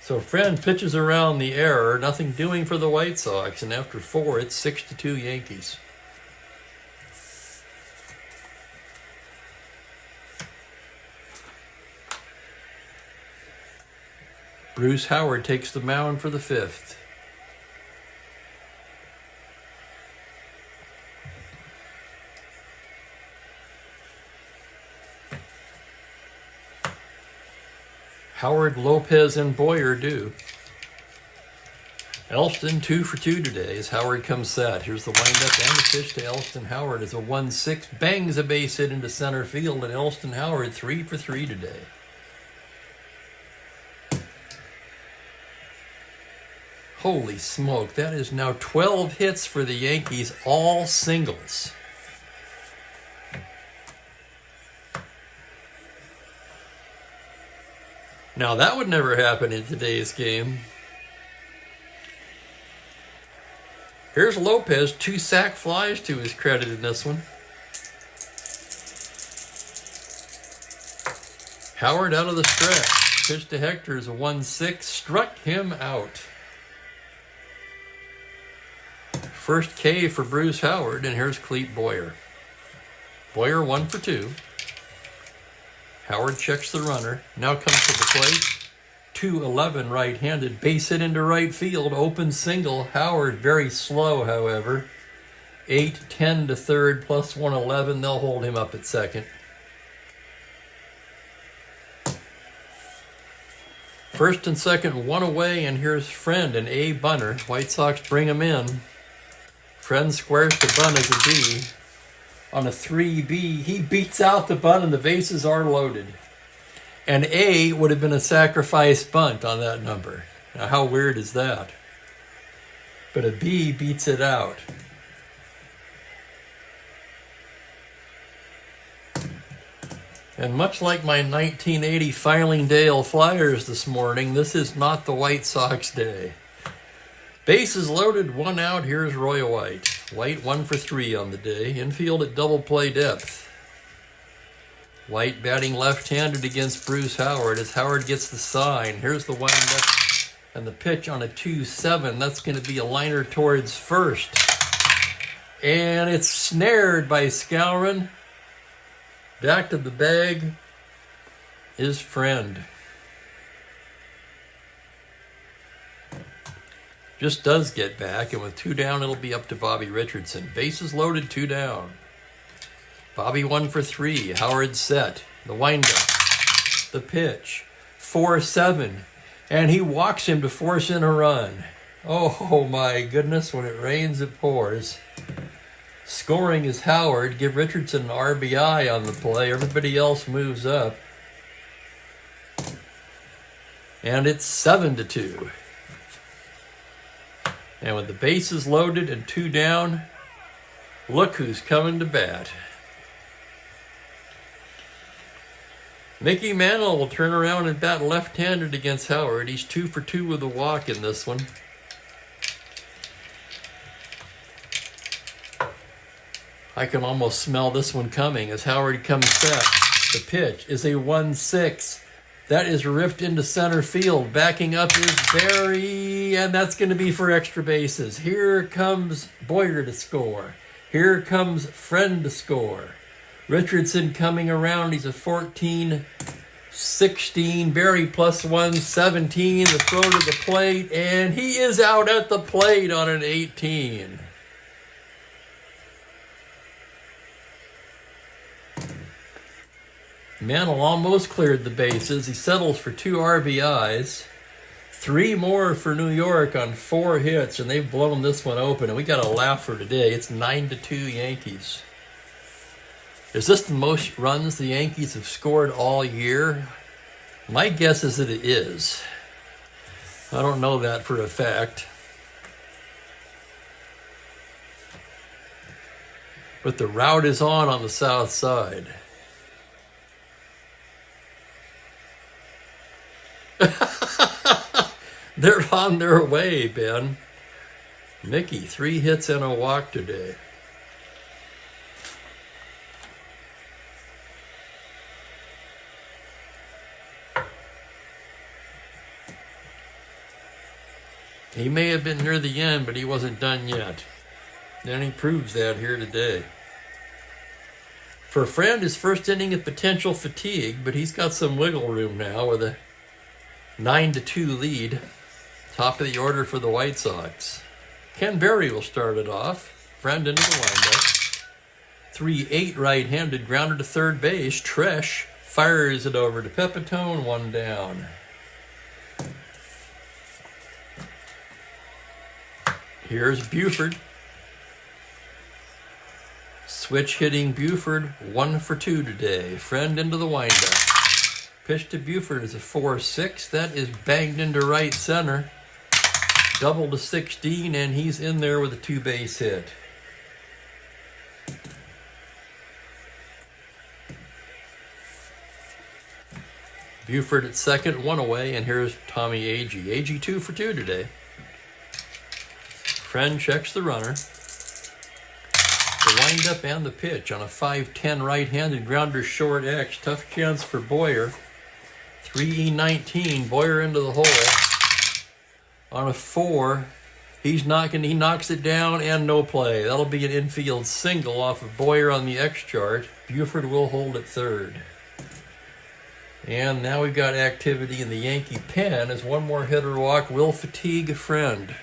So Friend pitches around the error, nothing doing for the White Sox, and after 4, it's 6-2 Yankees. Bruce Howard takes the mound for the 5th. Howard, Lopez, and Boyer do. Elston 2 for 2 today as Howard comes set. Here's the windup and the pitch to Elston Howard as a 1-6 bangs a base hit into center field, and Elston Howard 3 for 3 today. Holy smoke, that is now 12 hits for the Yankees, all singles. Now that would never happen in today's game. Here's Lopez, 2 sac flies to his credit in this one. Howard out of the stretch. Pitch to Hector is a 1-6, struck him out. First K for Bruce Howard, and here's Clete Boyer. Boyer 1 for 2. Howard checks the runner, now comes to the plate. 2-11 right-handed, base hit into right field, open single. Howard very slow, however. 8-10 to third, plus 111. They'll hold him up at second. First and second, 1 away, and here's Friend, an A bunter. White Sox bring him in. Friend squares the bunt as a B. On a 3B, he beats out the bunt and the bases are loaded. An A would have been a sacrifice bunt on that number. Now how weird is that? But a B beats it out. And much like my 1980 Filingdale Flyers this morning, this is not the White Sox day. Bases loaded, 1 out. Here's Roy White. White 1 for 3 on the day. Infield at double play depth. White batting left-handed against Bruce Howard as Howard gets the sign. Here's the windup and the pitch on a 2-7. That's going to be a liner towards first. And it's snared by Skowron. Back to the bag is Friend. Just does get back, and with 2 down, it'll be up to Bobby Richardson. Bases loaded, 2 down. Bobby 1 for 3. Howard set. The windup. The pitch. 4-7. And he walks him to force in a run. Oh my goodness, when it rains, it pours. Scoring is Howard. Give Richardson an RBI on the play. Everybody else moves up. And it's 7-2. And with the bases loaded and 2 down, look who's coming to bat. Mickey Mantle will turn around and bat left-handed against Howard. He's 2 for 2 with a walk in this one. I can almost smell this one coming as Howard comes set. The pitch is a 1-6. That is ripped into center field. Backing up is Barry, and that's going to be for extra bases. Here comes Boyer to score. Here comes Friend to score. Richardson coming around. He's a 14-16. Barry +1, 17. The throw to the plate, and he is out at the plate on an 18. Mantle almost cleared the bases. He settles for 2 RBIs. 3 more for New York on 4 hits, and they've blown this one open. And we got a laugher today. It's 9-2 Yankees. Is this the most runs the Yankees have scored all year? My guess is that it is. I don't know that for a fact. But the route is on the south side. They're on their way, Ben. Mickey, 3 hits and a walk today. He may have been near the end, but he wasn't done yet. And he proves that here today. For Friend, his first inning of potential fatigue, but he's got some wiggle room now with a 9-2 lead. Top of the order for the White Sox. Ken Berry will start it off. Friend into the windup. 3-8 right-handed, grounded to third base. Tresh fires it over to Pepitone, 1 down. Here's Buford. Switch hitting Buford, 1 for 2 today. Friend into the windup. Pitch to Buford is a 4-6. That is banged into right center. Double to 16, and he's in there with a 2-base hit. Buford at second, 1 away, and here's Tommy Agee. Agee 2 for 2 today. Friend checks the runner. The windup and the pitch on a 5-10 right-handed grounder short X. Tough chance for Boyer. 3-19, Boyer into the hole. On a 4, he knocks it down and no play. That'll be an infield single off of Boyer on the X chart. Buford will hold at third. And now we've got activity in the Yankee pen as one more hitter walk will fatigue Friend.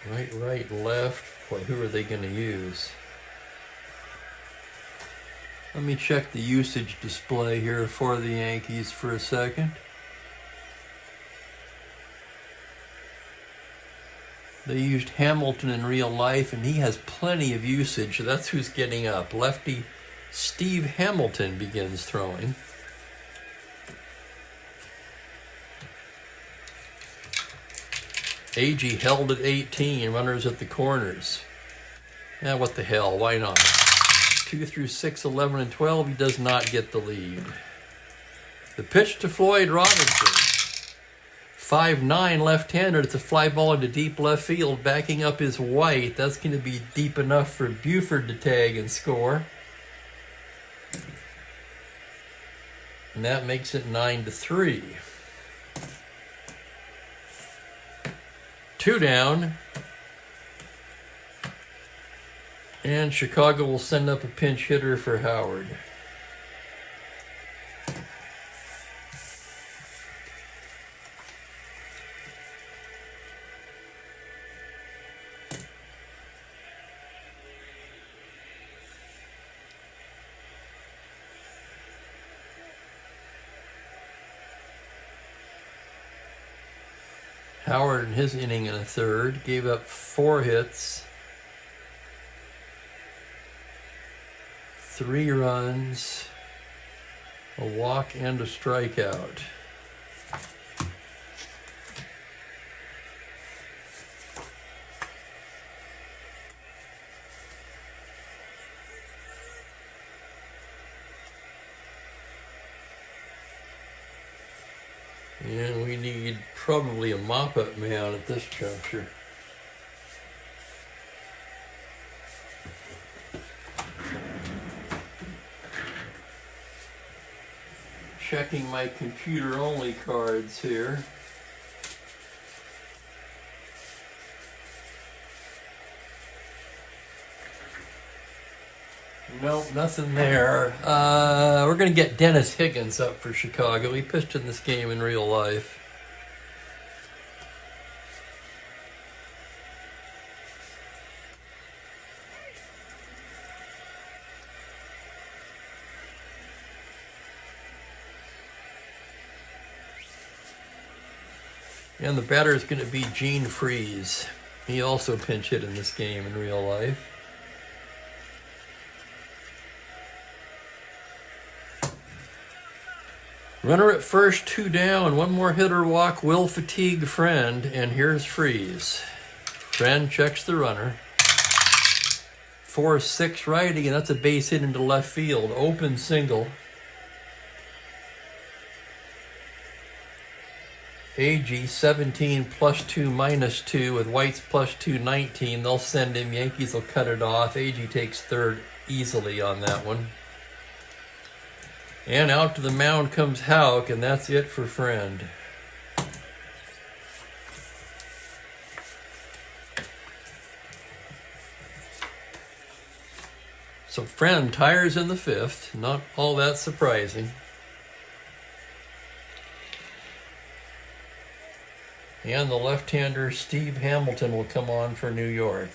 Right, left. Boy, who are they going to use? Let me check the usage display here for the Yankees for a second. They used Hamilton in real life, and he has plenty of usage, so that's who's getting up. Lefty Steve Hamilton begins throwing. Agee held at 18, runners at the corners. What the hell, why not? 2 through 6, 11, and 12, he does not get the lead. The pitch to Floyd Robinson. 5'9", left-handed. It's a fly ball into deep left field. Backing up is White. That's going to be deep enough for Buford to tag and score. And that makes it 9-3. 2 down. And Chicago will send up a pinch hitter for Howard. Howard in his inning and a third gave up 4 hits. 3 runs, a walk, and a strikeout. And we need probably a mop-up man at this juncture. Checking my computer-only cards here. Nope, nothing there. We're going to get Dennis Higgins up for Chicago. He pitched in this game in real life. And the batter is going to be Gene Freeze. He also pinch hit in this game in real life. Runner at first, 2 down, 1 more hitter walk will fatigue Friend, and here's Freeze. Friend checks the runner. 4-6 righty, and that's a base hit into left field. Open single. AG 17 +2 -2 with White's +2 19. They'll send him. Yankees will cut it off. AG takes third easily on that one. And out to the mound comes Houck, and that's it for Friend. So Friend tires in the 5th. Not all that surprising. And the left-hander Steve Hamilton will come on for New York.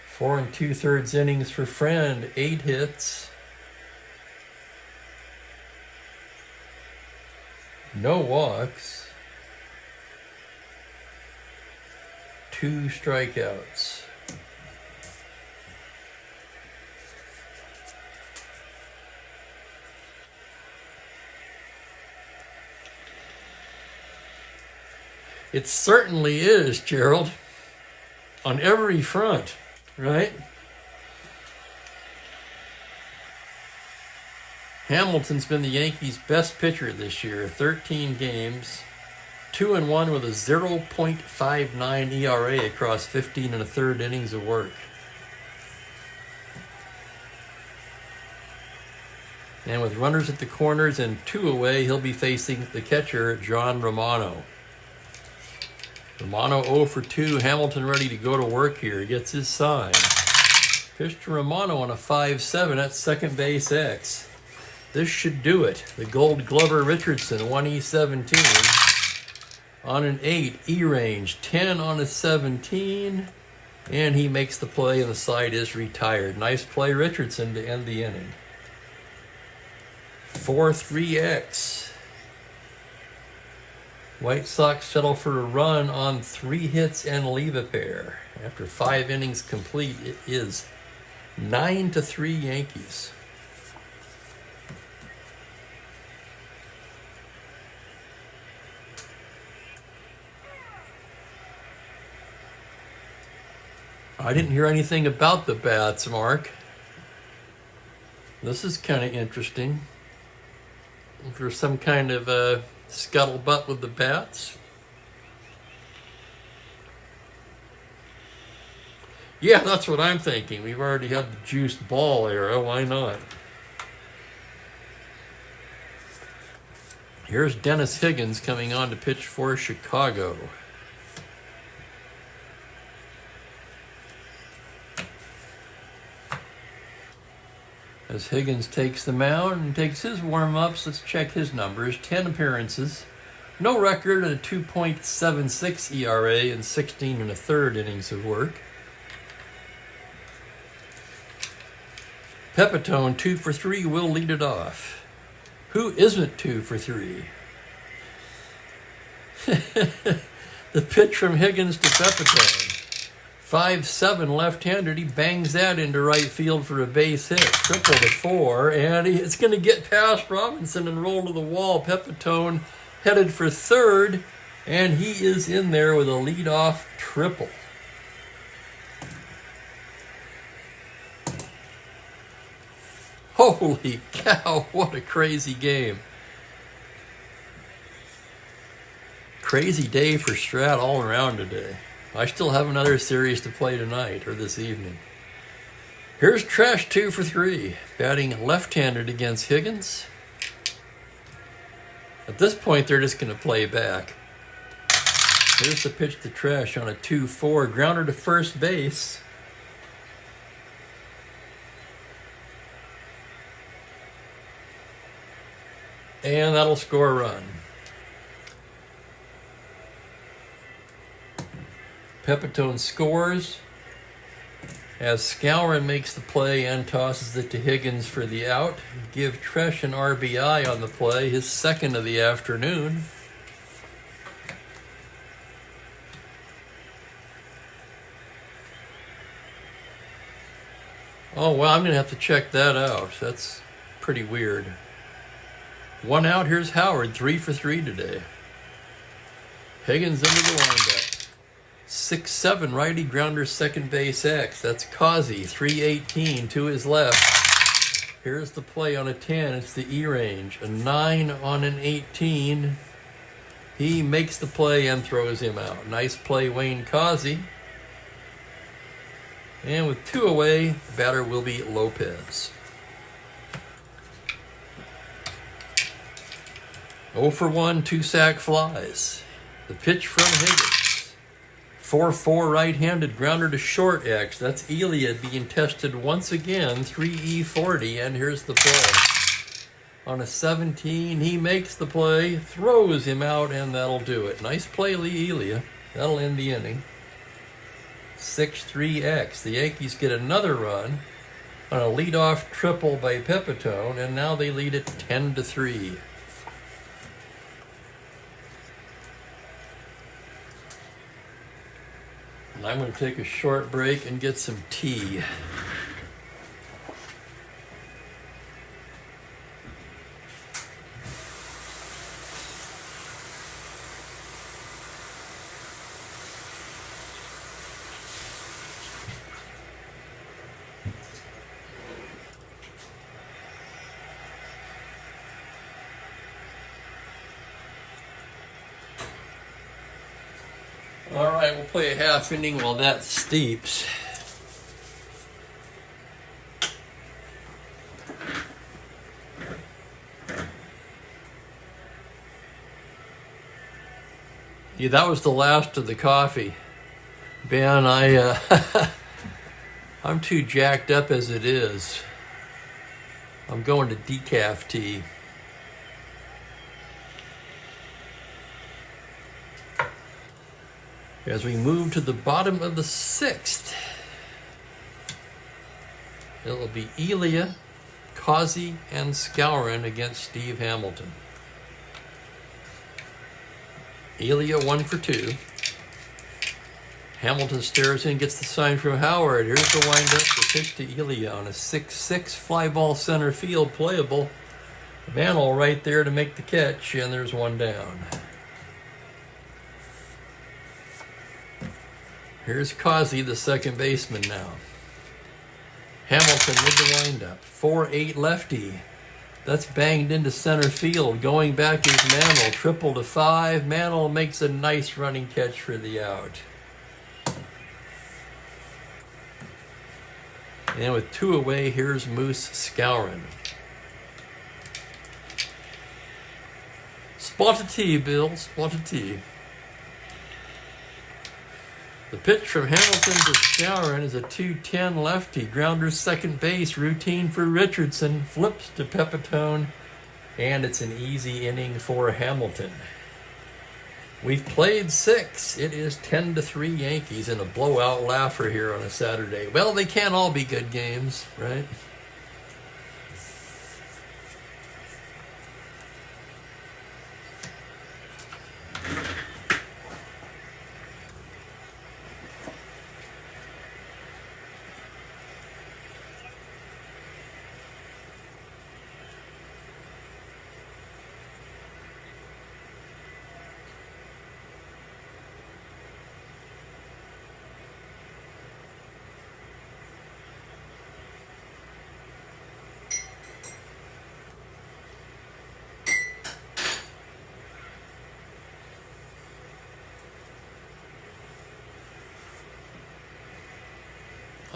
Four and 2/3 innings for Friend, 8 hits. No walks. 2 strikeouts. It certainly is, Gerald, on every front, right? Hamilton's been the Yankees' best pitcher this year, 13 games, 2-1 with a 0.59 ERA across 15 1/3 innings of work. And with runners at the corners and 2 away, he'll be facing the catcher, John Romano. Romano 0 for 2. Hamilton ready to go to work here. He gets his sign. Pitch to Romano on a 5-7. That's second base X. This should do it. The Gold Glover Richardson, 1E17. On an 8, E-range, 10 on a 17. And he makes the play, and the side is retired. Nice play, Richardson, to end the inning. 4-3X. White Sox settle for a run on 3 hits and leave a pair. After 5 innings complete, it is 9-3 Yankees. I didn't hear anything about the bats, Mark. This is kind of interesting. If there's some kind of scuttlebutt with the bats. Yeah, that's what I'm thinking. We've already had the juiced ball era. Why not? Here's Dennis Higgins coming on to pitch for Chicago. As Higgins takes the mound and takes his warm-ups, let's check his numbers. 10 appearances, no record, and a 2.76 ERA in 16 1/3 innings of work. Pepitone, 2 for 3, will lead it off. Who isn't 2 for 3? The pitch from Higgins to Pepitone. 5-7 left-handed. He bangs that into right field for a base hit. Triple to 4, and it's going to get past Robinson and roll to the wall. Pepitone headed for third, and he is in there with a leadoff triple. Holy cow, what a crazy game. Crazy day for Strat all around today. I still have another series to play tonight, or this evening. Here's Trash 2 for 3, batting left-handed against Higgins. At this point, they're just going to play back. Here's the pitch to Trash on a 2-4, grounder to first base. And that'll score a run. Pepitone scores as Skowron makes the play and tosses it to Higgins for the out. Give Tresh an RBI on the play, his second of the afternoon. Oh, well, I'm going to have to check that out. That's pretty weird. One out, here's Howard, 3 for 3 today. Higgins into the windup. 6-7 righty grounder second base X. That's Causey, 318 to his left. Here's the play on a 10. It's the E range. A 9 on an 18. He makes the play and throws him out. Nice play, Wayne Causey. And with 2 away, the batter will be Lopez. 0 for 1, 2 sac flies. The pitch from Higgins. 4-4 right-handed grounder to short X. That's Elia being tested once again. 3E40, and here's the play. On a 17, he makes the play, throws him out, and that'll do it. Nice play, Lee Elia. That'll end the inning. 6-3X. The Yankees get another run on a leadoff triple by Pepitone, and now they lead it 10-3. And I'm going to take a short break and get some tea. All right, we'll play a half inning while that steeps. Yeah, that was the last of the coffee. Ben, I'm too jacked up as it is. I'm going to decaf tea. As we move to the bottom of the 6th, it'll be Elia, Causey, and Skowron against Steve Hamilton. Elia 1 for 2. Hamilton stares in, gets the sign from Howard. Here's the windup, the pitch to Elia on a 6-6 fly ball center field, playable. Mantle right there to make the catch, and there's one down. Here's Causey, the second baseman now. Hamilton with the windup. 4-8 lefty. That's banged into center field. Going back is Mantle. Triple to 5. Mantle makes a nice running catch for the out. And with 2 away, here's Moose Skowron. Spot of tea, Bill. Spot of tea. The pitch from Hamilton to Skowron is a 2-10 lefty. Grounder second base. Routine for Richardson. Flips to Pepitone. And it's an easy inning for Hamilton. We've played 6. It is 10-3 Yankees in a blowout laugher here on a Saturday. Well, they can't all be good games, right?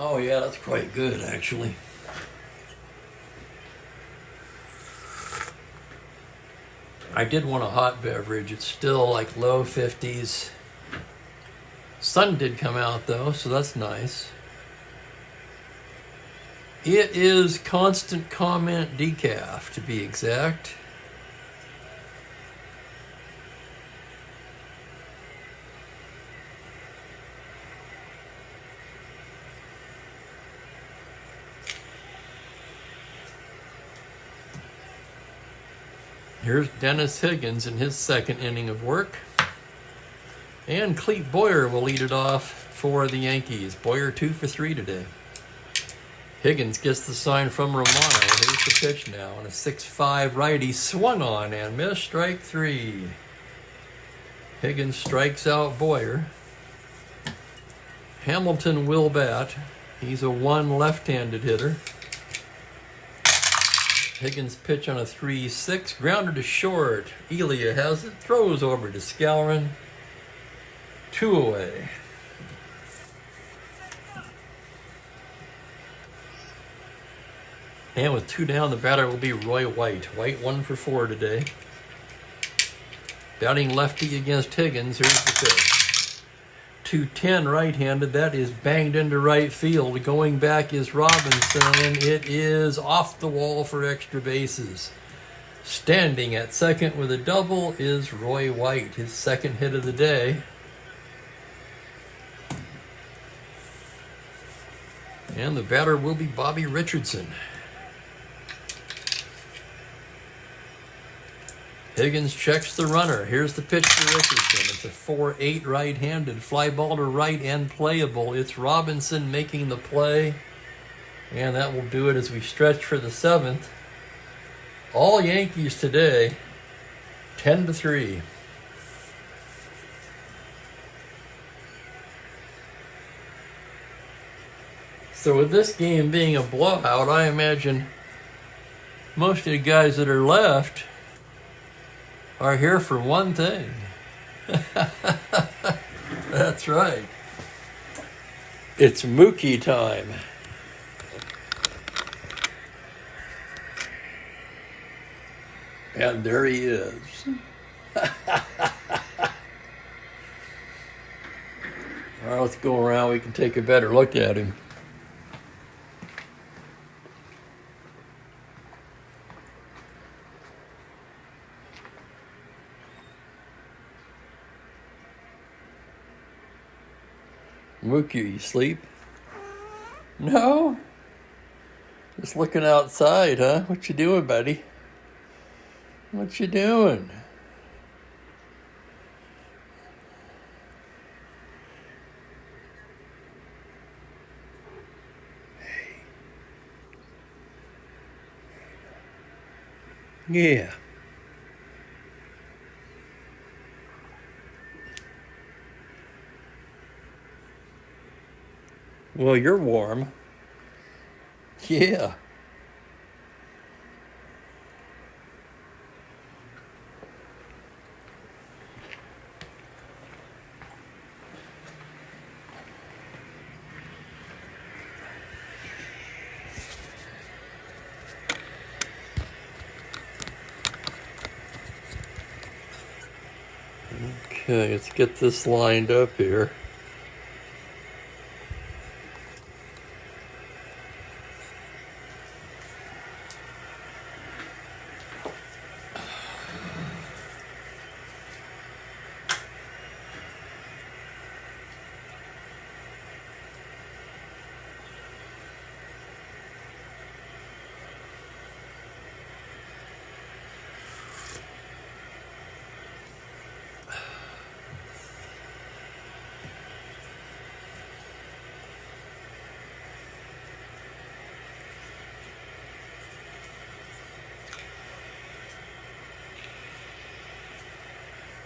Oh yeah, that's quite good actually. I did want a hot beverage. It's still like low 50s. Sun did come out though, so that's nice. It is Constant Comment Decaf, to be exact. Here's Dennis Higgins in his second inning of work. And Clete Boyer will lead it off for the Yankees. Boyer 2 for 3 today. Higgins gets the sign from Romano. Here's the pitch now. And a 6-5 righty swung on and missed, strike 3. Higgins strikes out Boyer. Hamilton will bat. He's a 1 left-handed hitter. Higgins pitch on a 3-6. Grounded to short. Elia has it. Throws over to Skowron. 2 away. And with 2 down, the batter will be Roy White. White 1 for 4 today. Batting lefty against Higgins. Here's the pitch. 210 right-handed. That is banged into right field. Going back is Robinson. It is off the wall for extra bases. Standing at second with a double is Roy White, his second hit of the day. And the batter will be Bobby Richardson. Higgins checks the runner. Here's the pitch to Richardson. It's a 4-8 right-handed. Fly ball to right and playable. It's Robinson making the play. And that will do it as we stretch for the 7th. All Yankees today, 10-3. So with this game being a blowout, I imagine most of the guys that are left are here for one thing. That's right. It's Mookie time. And there he is. All right, let's go around. We can take a better look at him. Mookie, you sleep? No? Just looking outside, huh? What you doing, buddy? What you doing? Yeah. Well, you're warm. Yeah. Okay, let's get this lined up here.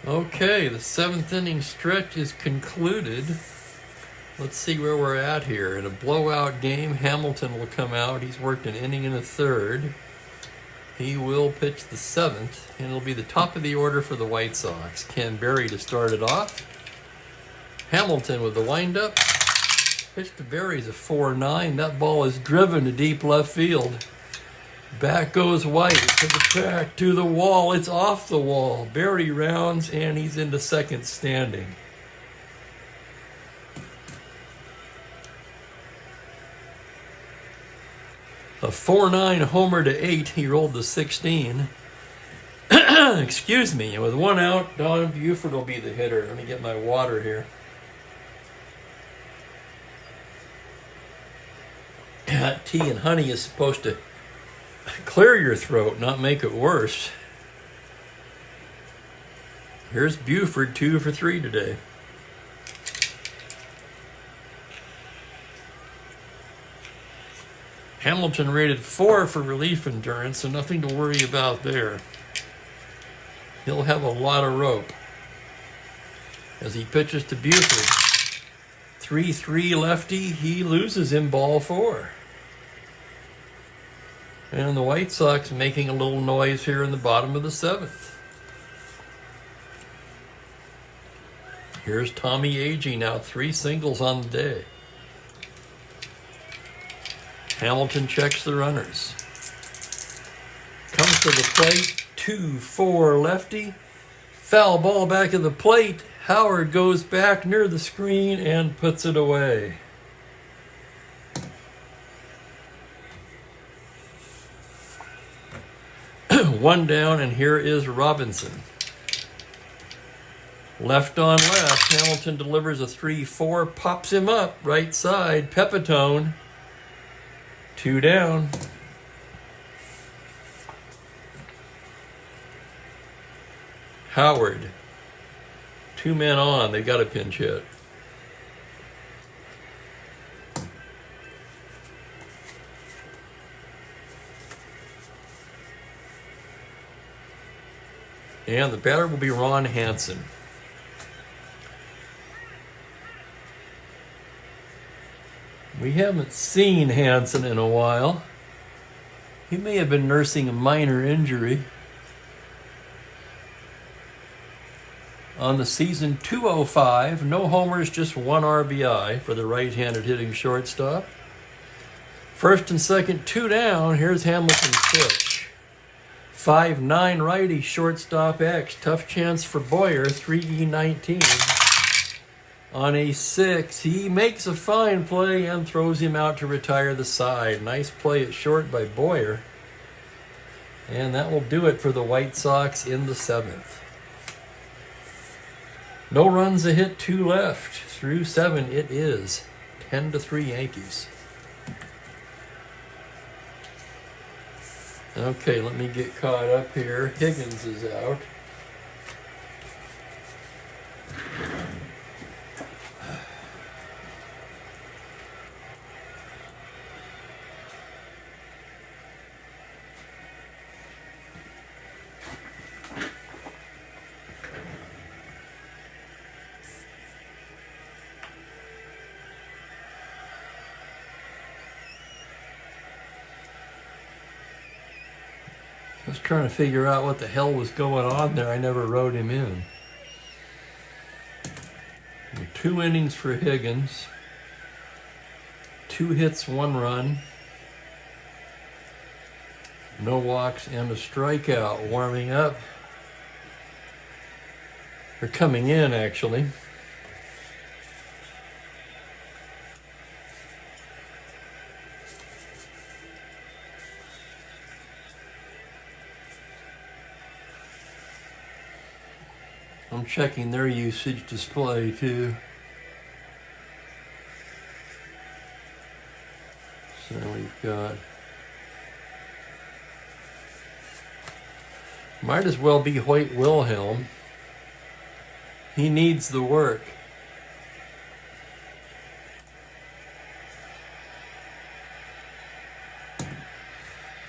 Okay, the 7th inning stretch is concluded. Let's see where we're at here. In a blowout game, Hamilton will come out. He's worked an inning and a third. He will pitch the 7th, and it'll be the top of the order for the White Sox. Ken Berry to start it off. Hamilton with the windup. Pitch to Barry's a 4-9. That ball is driven to deep left field. Back goes White to the track, to the wall. It's off the wall. Barry rounds, and he's into second standing. A 4-9 homer to 8. He rolled to 16. Excuse me. With one out, Don Buford will be the hitter. Let me get my water here. Tea and honey is supposed to clear your throat, not make it worse. Here's Buford, 2 for 3 today. Hamilton rated 4 for relief endurance, so nothing to worry about there. He'll have a lot of rope. As he pitches to Buford, 3-3 lefty, he loses in ball 4. And the White Sox making a little noise here in the bottom of the 7th. Here's Tommy Agee now, 3 singles on the day. Hamilton checks the runners. Comes to the plate, 2-4 lefty. Foul ball back of the plate. Howard goes back near the screen and puts it away. One down, and here is Robinson. Left on left, Hamilton delivers a 3-4, pops him up, right side, Pepitone. 2 down. Howard. 2 men on, they got a pinch hit. And the batter will be Ron Hansen. We haven't seen Hansen in a while. He may have been nursing a minor injury. On the season, 205, no homers, just 1 RBI for the right-handed hitting shortstop. First and second, 2 down. Here's Hamilton's pitch. 5'9" righty, shortstop X. Tough chance for Boyer, 3E19. On a 6, he makes a fine play and throws him out to retire the side. Nice play at short by Boyer. And that will do it for the White Sox in the 7th. No runs, a hit, 2 left. Through 7, it is 10-3 Yankees. Okay, let me get caught up here. Higgins is out. I was trying to figure out what the hell was going on there. I never wrote him in. 2 innings for Higgins. 2 hits, 1 run. No walks and a strikeout. Warming up. They're coming in, actually. I'm checking their usage display too. So we've got, might as well be Hoyt Wilhelm. He needs the work.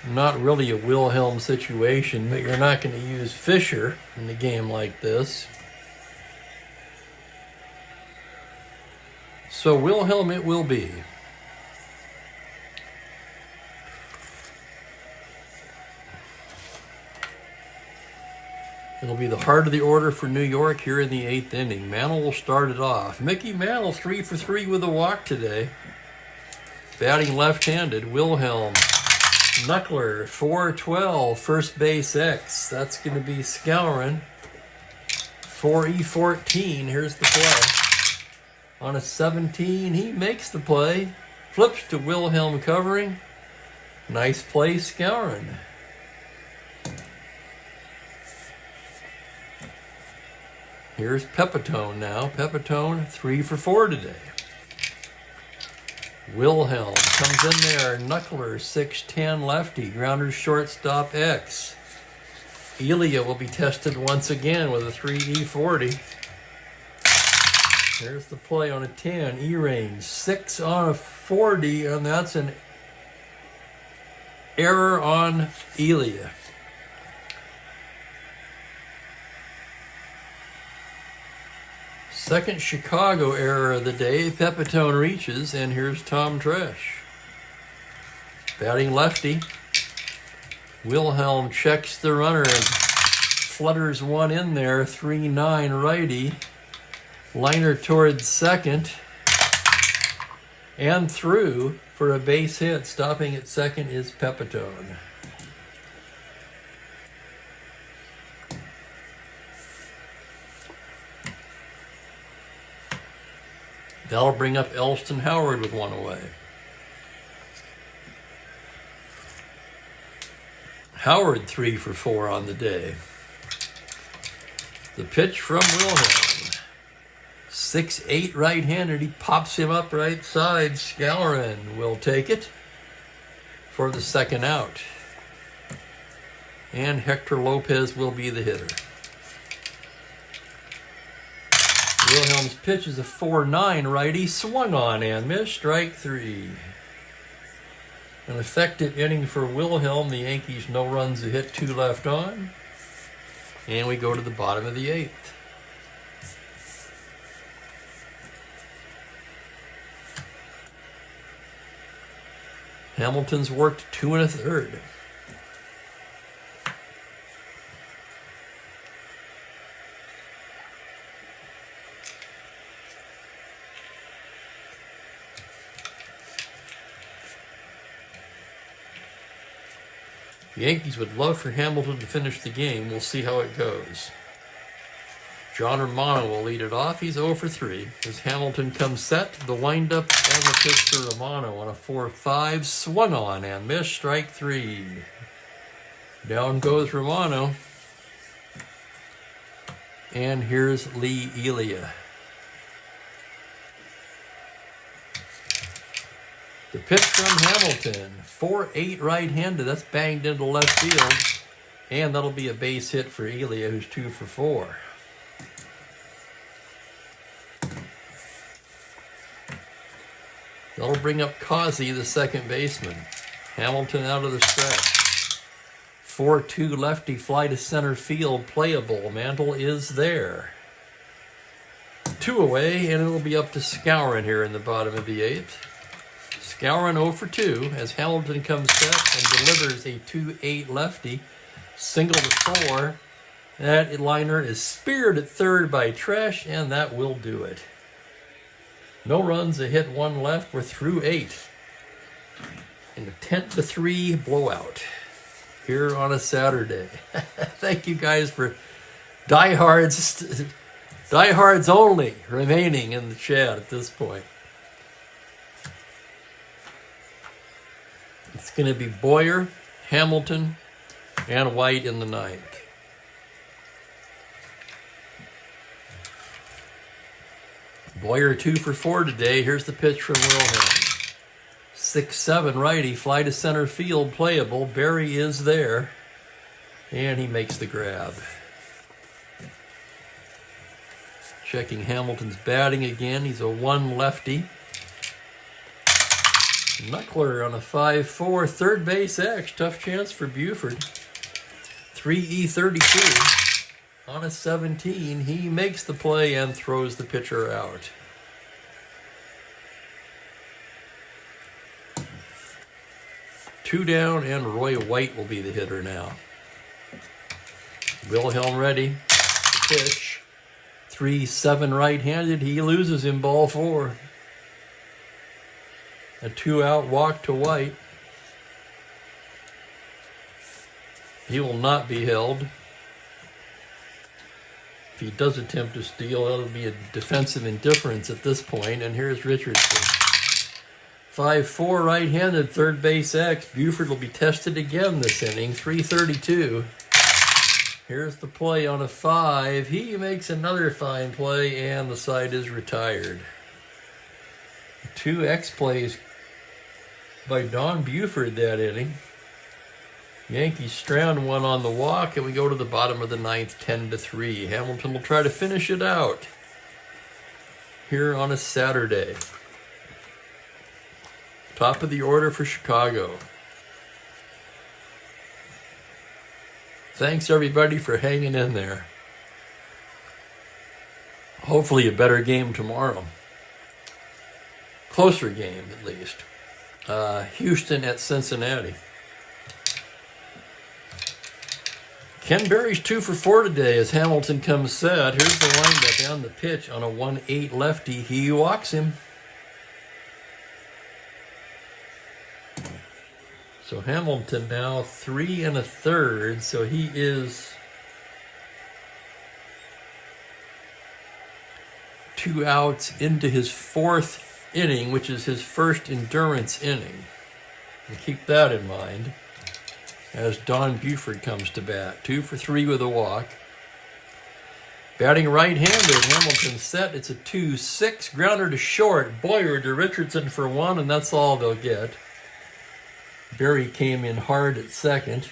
Not really a Wilhelm situation, but you're not going to use Fisher in a game like this. So Wilhelm it will be. It'll be the heart of the order for New York here in the 8th inning. Mantle will start it off. Mickey Mantle 3 for 3 with a walk today. Batting left-handed. Wilhelm Knuckler 4-12, first base X. That's going to be Skowron. 4E14, here's the play. On a 17, he makes the play. Flips to Wilhelm covering. Nice play, Skowron. Here's Pepitone now. Pepitone 3 for 4 today. Wilhelm comes in there. Knuckler 6-10 lefty. Grounders shortstop X. Elia will be tested once again with a 3E40. There's the play on a 10. E-range 6 on a 40, and that's an error on Elia. Second Chicago error of the day. Pepitone reaches, and here's Tom Tresh. Batting lefty. Wilhelm checks the runner and flutters one in there. 3-9 righty. Liner towards second. And through for a base hit. Stopping at second is Pepitone. That'll bring up Elston Howard with one away. Howard 3 for 4 on the day. The pitch from Wilhelm. 6'8" right-handed. He pops him up right side. Skowron will take it for the second out. And Hector Lopez will be the hitter. Wilhelm's pitch is a 4-9 righty, swung on and missed, strike 3. An effective inning for Wilhelm. The Yankees no runs to hit, 2 left on. And we go to the bottom of the 8th. Hamilton's worked 2 1/3. The Yankees would love for Hamilton to finish the game. We'll see how it goes. John Romano will lead it off. He's 0 for 3. As Hamilton comes set, the windup and the pitch to Romano on a 4-5. Swung on and missed, strike 3. Down goes Romano. And here's Lee Elia. The pitch from Hamilton, 4-8 right-handed. That's banged into left field. And that'll be a base hit for Elia, who's 2 for 4. That'll bring up Causey, the second baseman. Hamilton out of the stretch. 4-2 lefty, fly to center field, playable. Mantle is there. 2 away, and it'll be up to Skowron here in the bottom of the 8th. Skowron 0 for 2 as Hamilton comes set and delivers a 2-8 lefty. Single to 4. That liner is speared at third by Tresh, and that will do it. No runs, a hit, 1 left. We're through 8. In a 10-3 blowout here on a Saturday. Thank you guys for diehards only remaining in the chat at this point. It's going to be Boyer, Hamilton, and White in the 9th. Boyer 2 for 4 today. Here's the pitch from Wilhelm. 6-7 righty, fly to center field, playable. Barry is there, and he makes the grab. Checking Hamilton's batting again. He's a 1 lefty. Knuckler on a 5-4, third base X. Tough chance for Buford. 3E32. On a 17, he makes the play and throws the pitcher out. Two down, and Roy White will be the hitter now. Wilhelm ready. Pitch. 3-7 right-handed. He loses in ball 4. A 2-out walk to White. He will not be held. If he does attempt to steal, that'll be a defensive indifference at this point. And here's Richardson. 5-4 right-handed, third base X. Buford will be tested again this inning. 332. Here's the play on a 5. He makes another fine play, and the side is retired. 2 X plays by Don Buford that inning. Yankees strand 1 on the walk, and we go to the bottom of the 9th, 10-3. Hamilton will try to finish it out here on a Saturday. Top of the order for Chicago. Thanks, everybody, for hanging in there. Hopefully a better game tomorrow. Closer game, at least. Houston at Cincinnati. Ken Berry's 2 for 4 today as Hamilton comes set. Here's the windup and the pitch on a 1-8 lefty. He walks him. So Hamilton now 3 1/3. So he is 2 outs into his 4th inning, which is his first endurance inning. And keep that in mind as Don Buford comes to bat. 2 for 3 with a walk. Batting right-handed, Hamilton set. It's a 2-6. Grounder to short. Boyer to Richardson for 1, and that's all they'll get. Berry came in hard at second.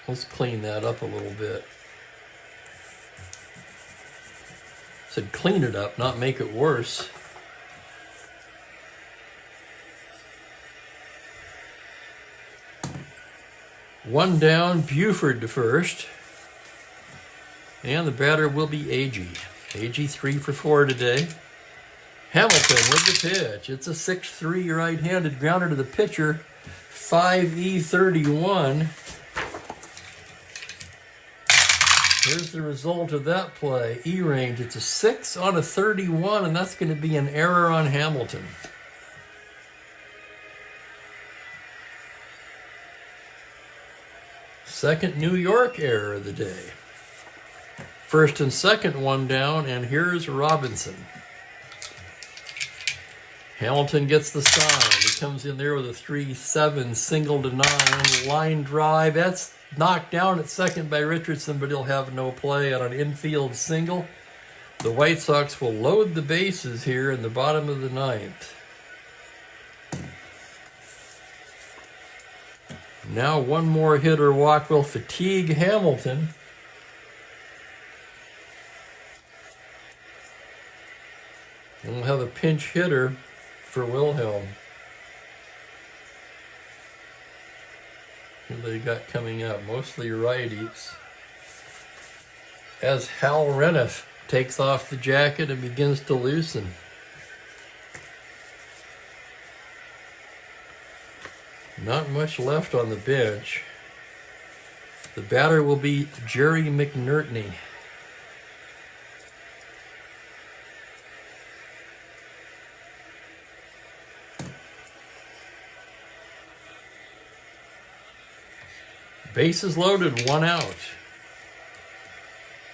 Let's clean that up a little bit. Said clean it up, not make it worse. One down, Buford to first. And the batter will be Agee. Agee 3 for 4 today. Hamilton with the pitch. It's a 6-3 right-handed grounder to the pitcher. 5E31. Here's the result of that play. E-range, it's a 6 on a 31, and that's going to be an error on Hamilton. Second New York error of the day. First and second, one down, and here's Robinson. Hamilton gets the sign. He comes in there with a 3-7 single to 9 line drive. That's knocked down at second by Richardson, but he'll have no play on an infield single. The White Sox will load the bases here in the bottom of the 9th. Now one more hit or walk will fatigue Hamilton. And we'll have a pinch hitter for Wilhelm. Who they got coming up? Mostly righties. As Hal Reniff takes off the jacket and begins to loosen. Not much left on the bench. The batter will be Jerry McNertney. Bases loaded, 1 out.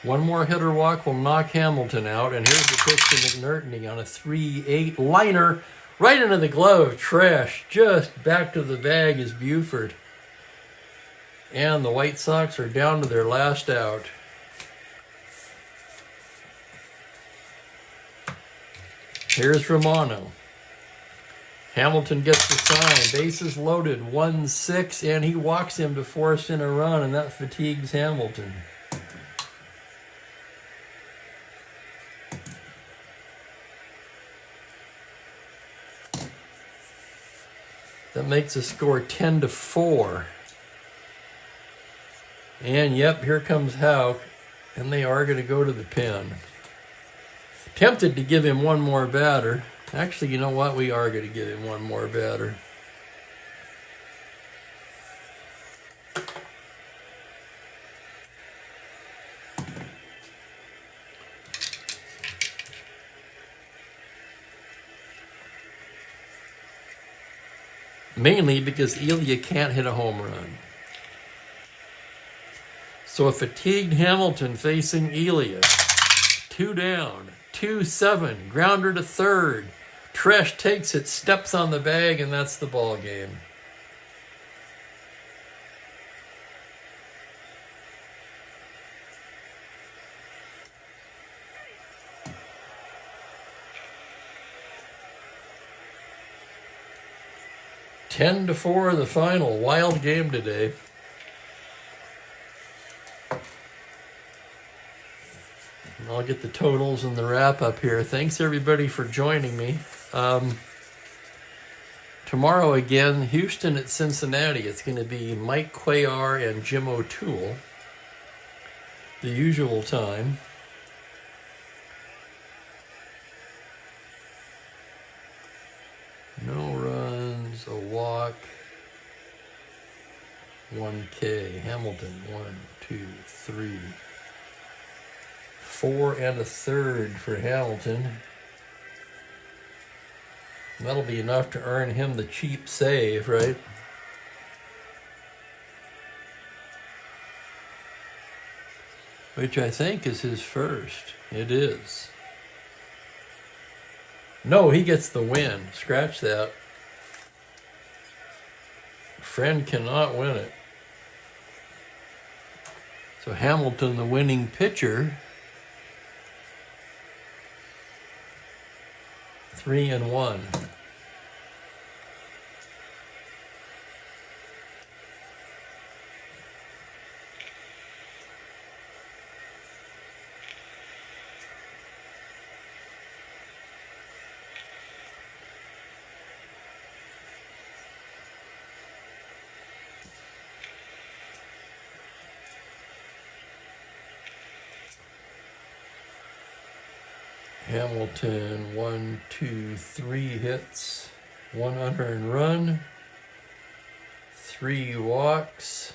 One more hit or walk will knock Hamilton out, and here's the pitch to McNertney on a 3-8 liner right into the glove. Trash. Just back to the bag is Buford. And the White Sox are down to their last out. Here's Romano. Hamilton gets the sign. Bases loaded, 1-6, and he walks him to force in a run, and that fatigues Hamilton. That makes the score 10-4. And yep, here comes Houck, and they are going to go to the pen. Tempted to give him one more batter. Actually, you know what? We are going to give him one more batter. mainly because Elia can't hit a home run. So a fatigued Hamilton facing Elia. 2 down, 2-7, grounder to third. Tresh takes it, steps on the bag, and that's the ball game. Ten to 4, the final. Wild game today. I'll get the totals and the wrap up here. Thanks everybody for joining me. Tomorrow again, Houston at Cincinnati. It's going to be Mike Cuellar and Jim O'Toole. The usual time. No runs, a walk, 1K. Hamilton, 1, 2, 3, 4 and a third for Hamilton. That'll be enough to earn him the cheap save, right? Which I think is his first. It is. No, he gets the win. Scratch that. Friend cannot win it. So Hamilton, the winning pitcher, 3-1. Hamilton, 1, 2, 3 hits, 1 unearned run, 3 walks,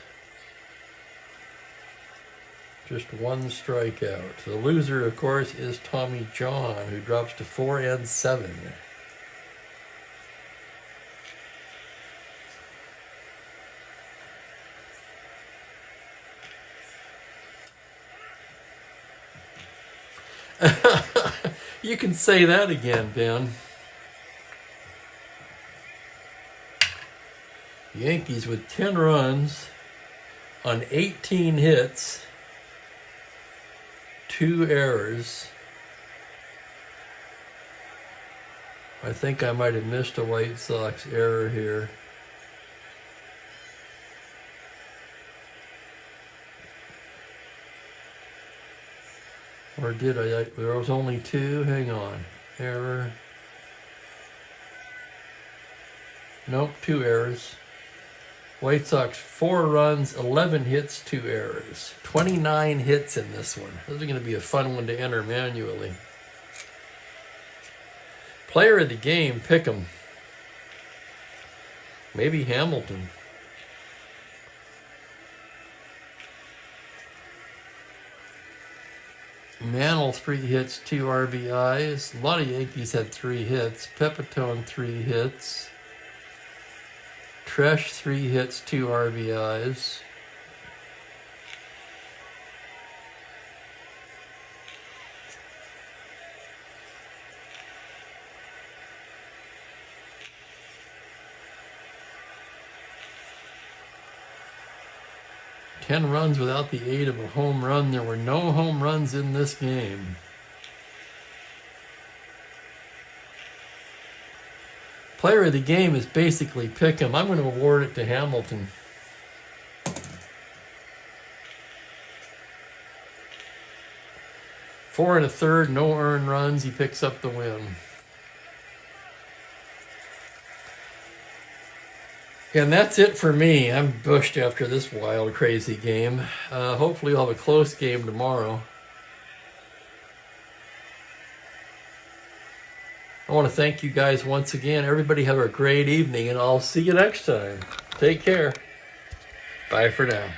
just 1 strikeout. The loser, of course, is Tommy John, who drops to 4-7. You can say that again, Ben. Yankees with 10 runs on 18 hits, 2 errors. I think I might have missed a White Sox error here. Or did I? There was only 2. Hang on. Error. Nope, 2 errors. White Sox, 4 runs, 11 hits, 2 errors. 29 hits in this one. This is going to be a fun one to enter manually. Player of the game, pick 'em. Maybe Hamilton. Mantle, 3 hits, 2 RBIs. A lot of Yankees had 3 hits. Pepitone, 3 hits. Tresh, 3 hits, 2 RBIs. Ten runs without the aid of a home run. There were no home runs in this game. Player of the game is basically pick 'em. I'm going to award it to Hamilton. Four and a third, no earned runs. He picks up the win. And that's it for me. I'm bushed after this wild, crazy game. Hopefully we'll have a close game tomorrow. I want to thank you guys once again. Everybody have a great evening, and I'll see you next time. Take care. Bye for now.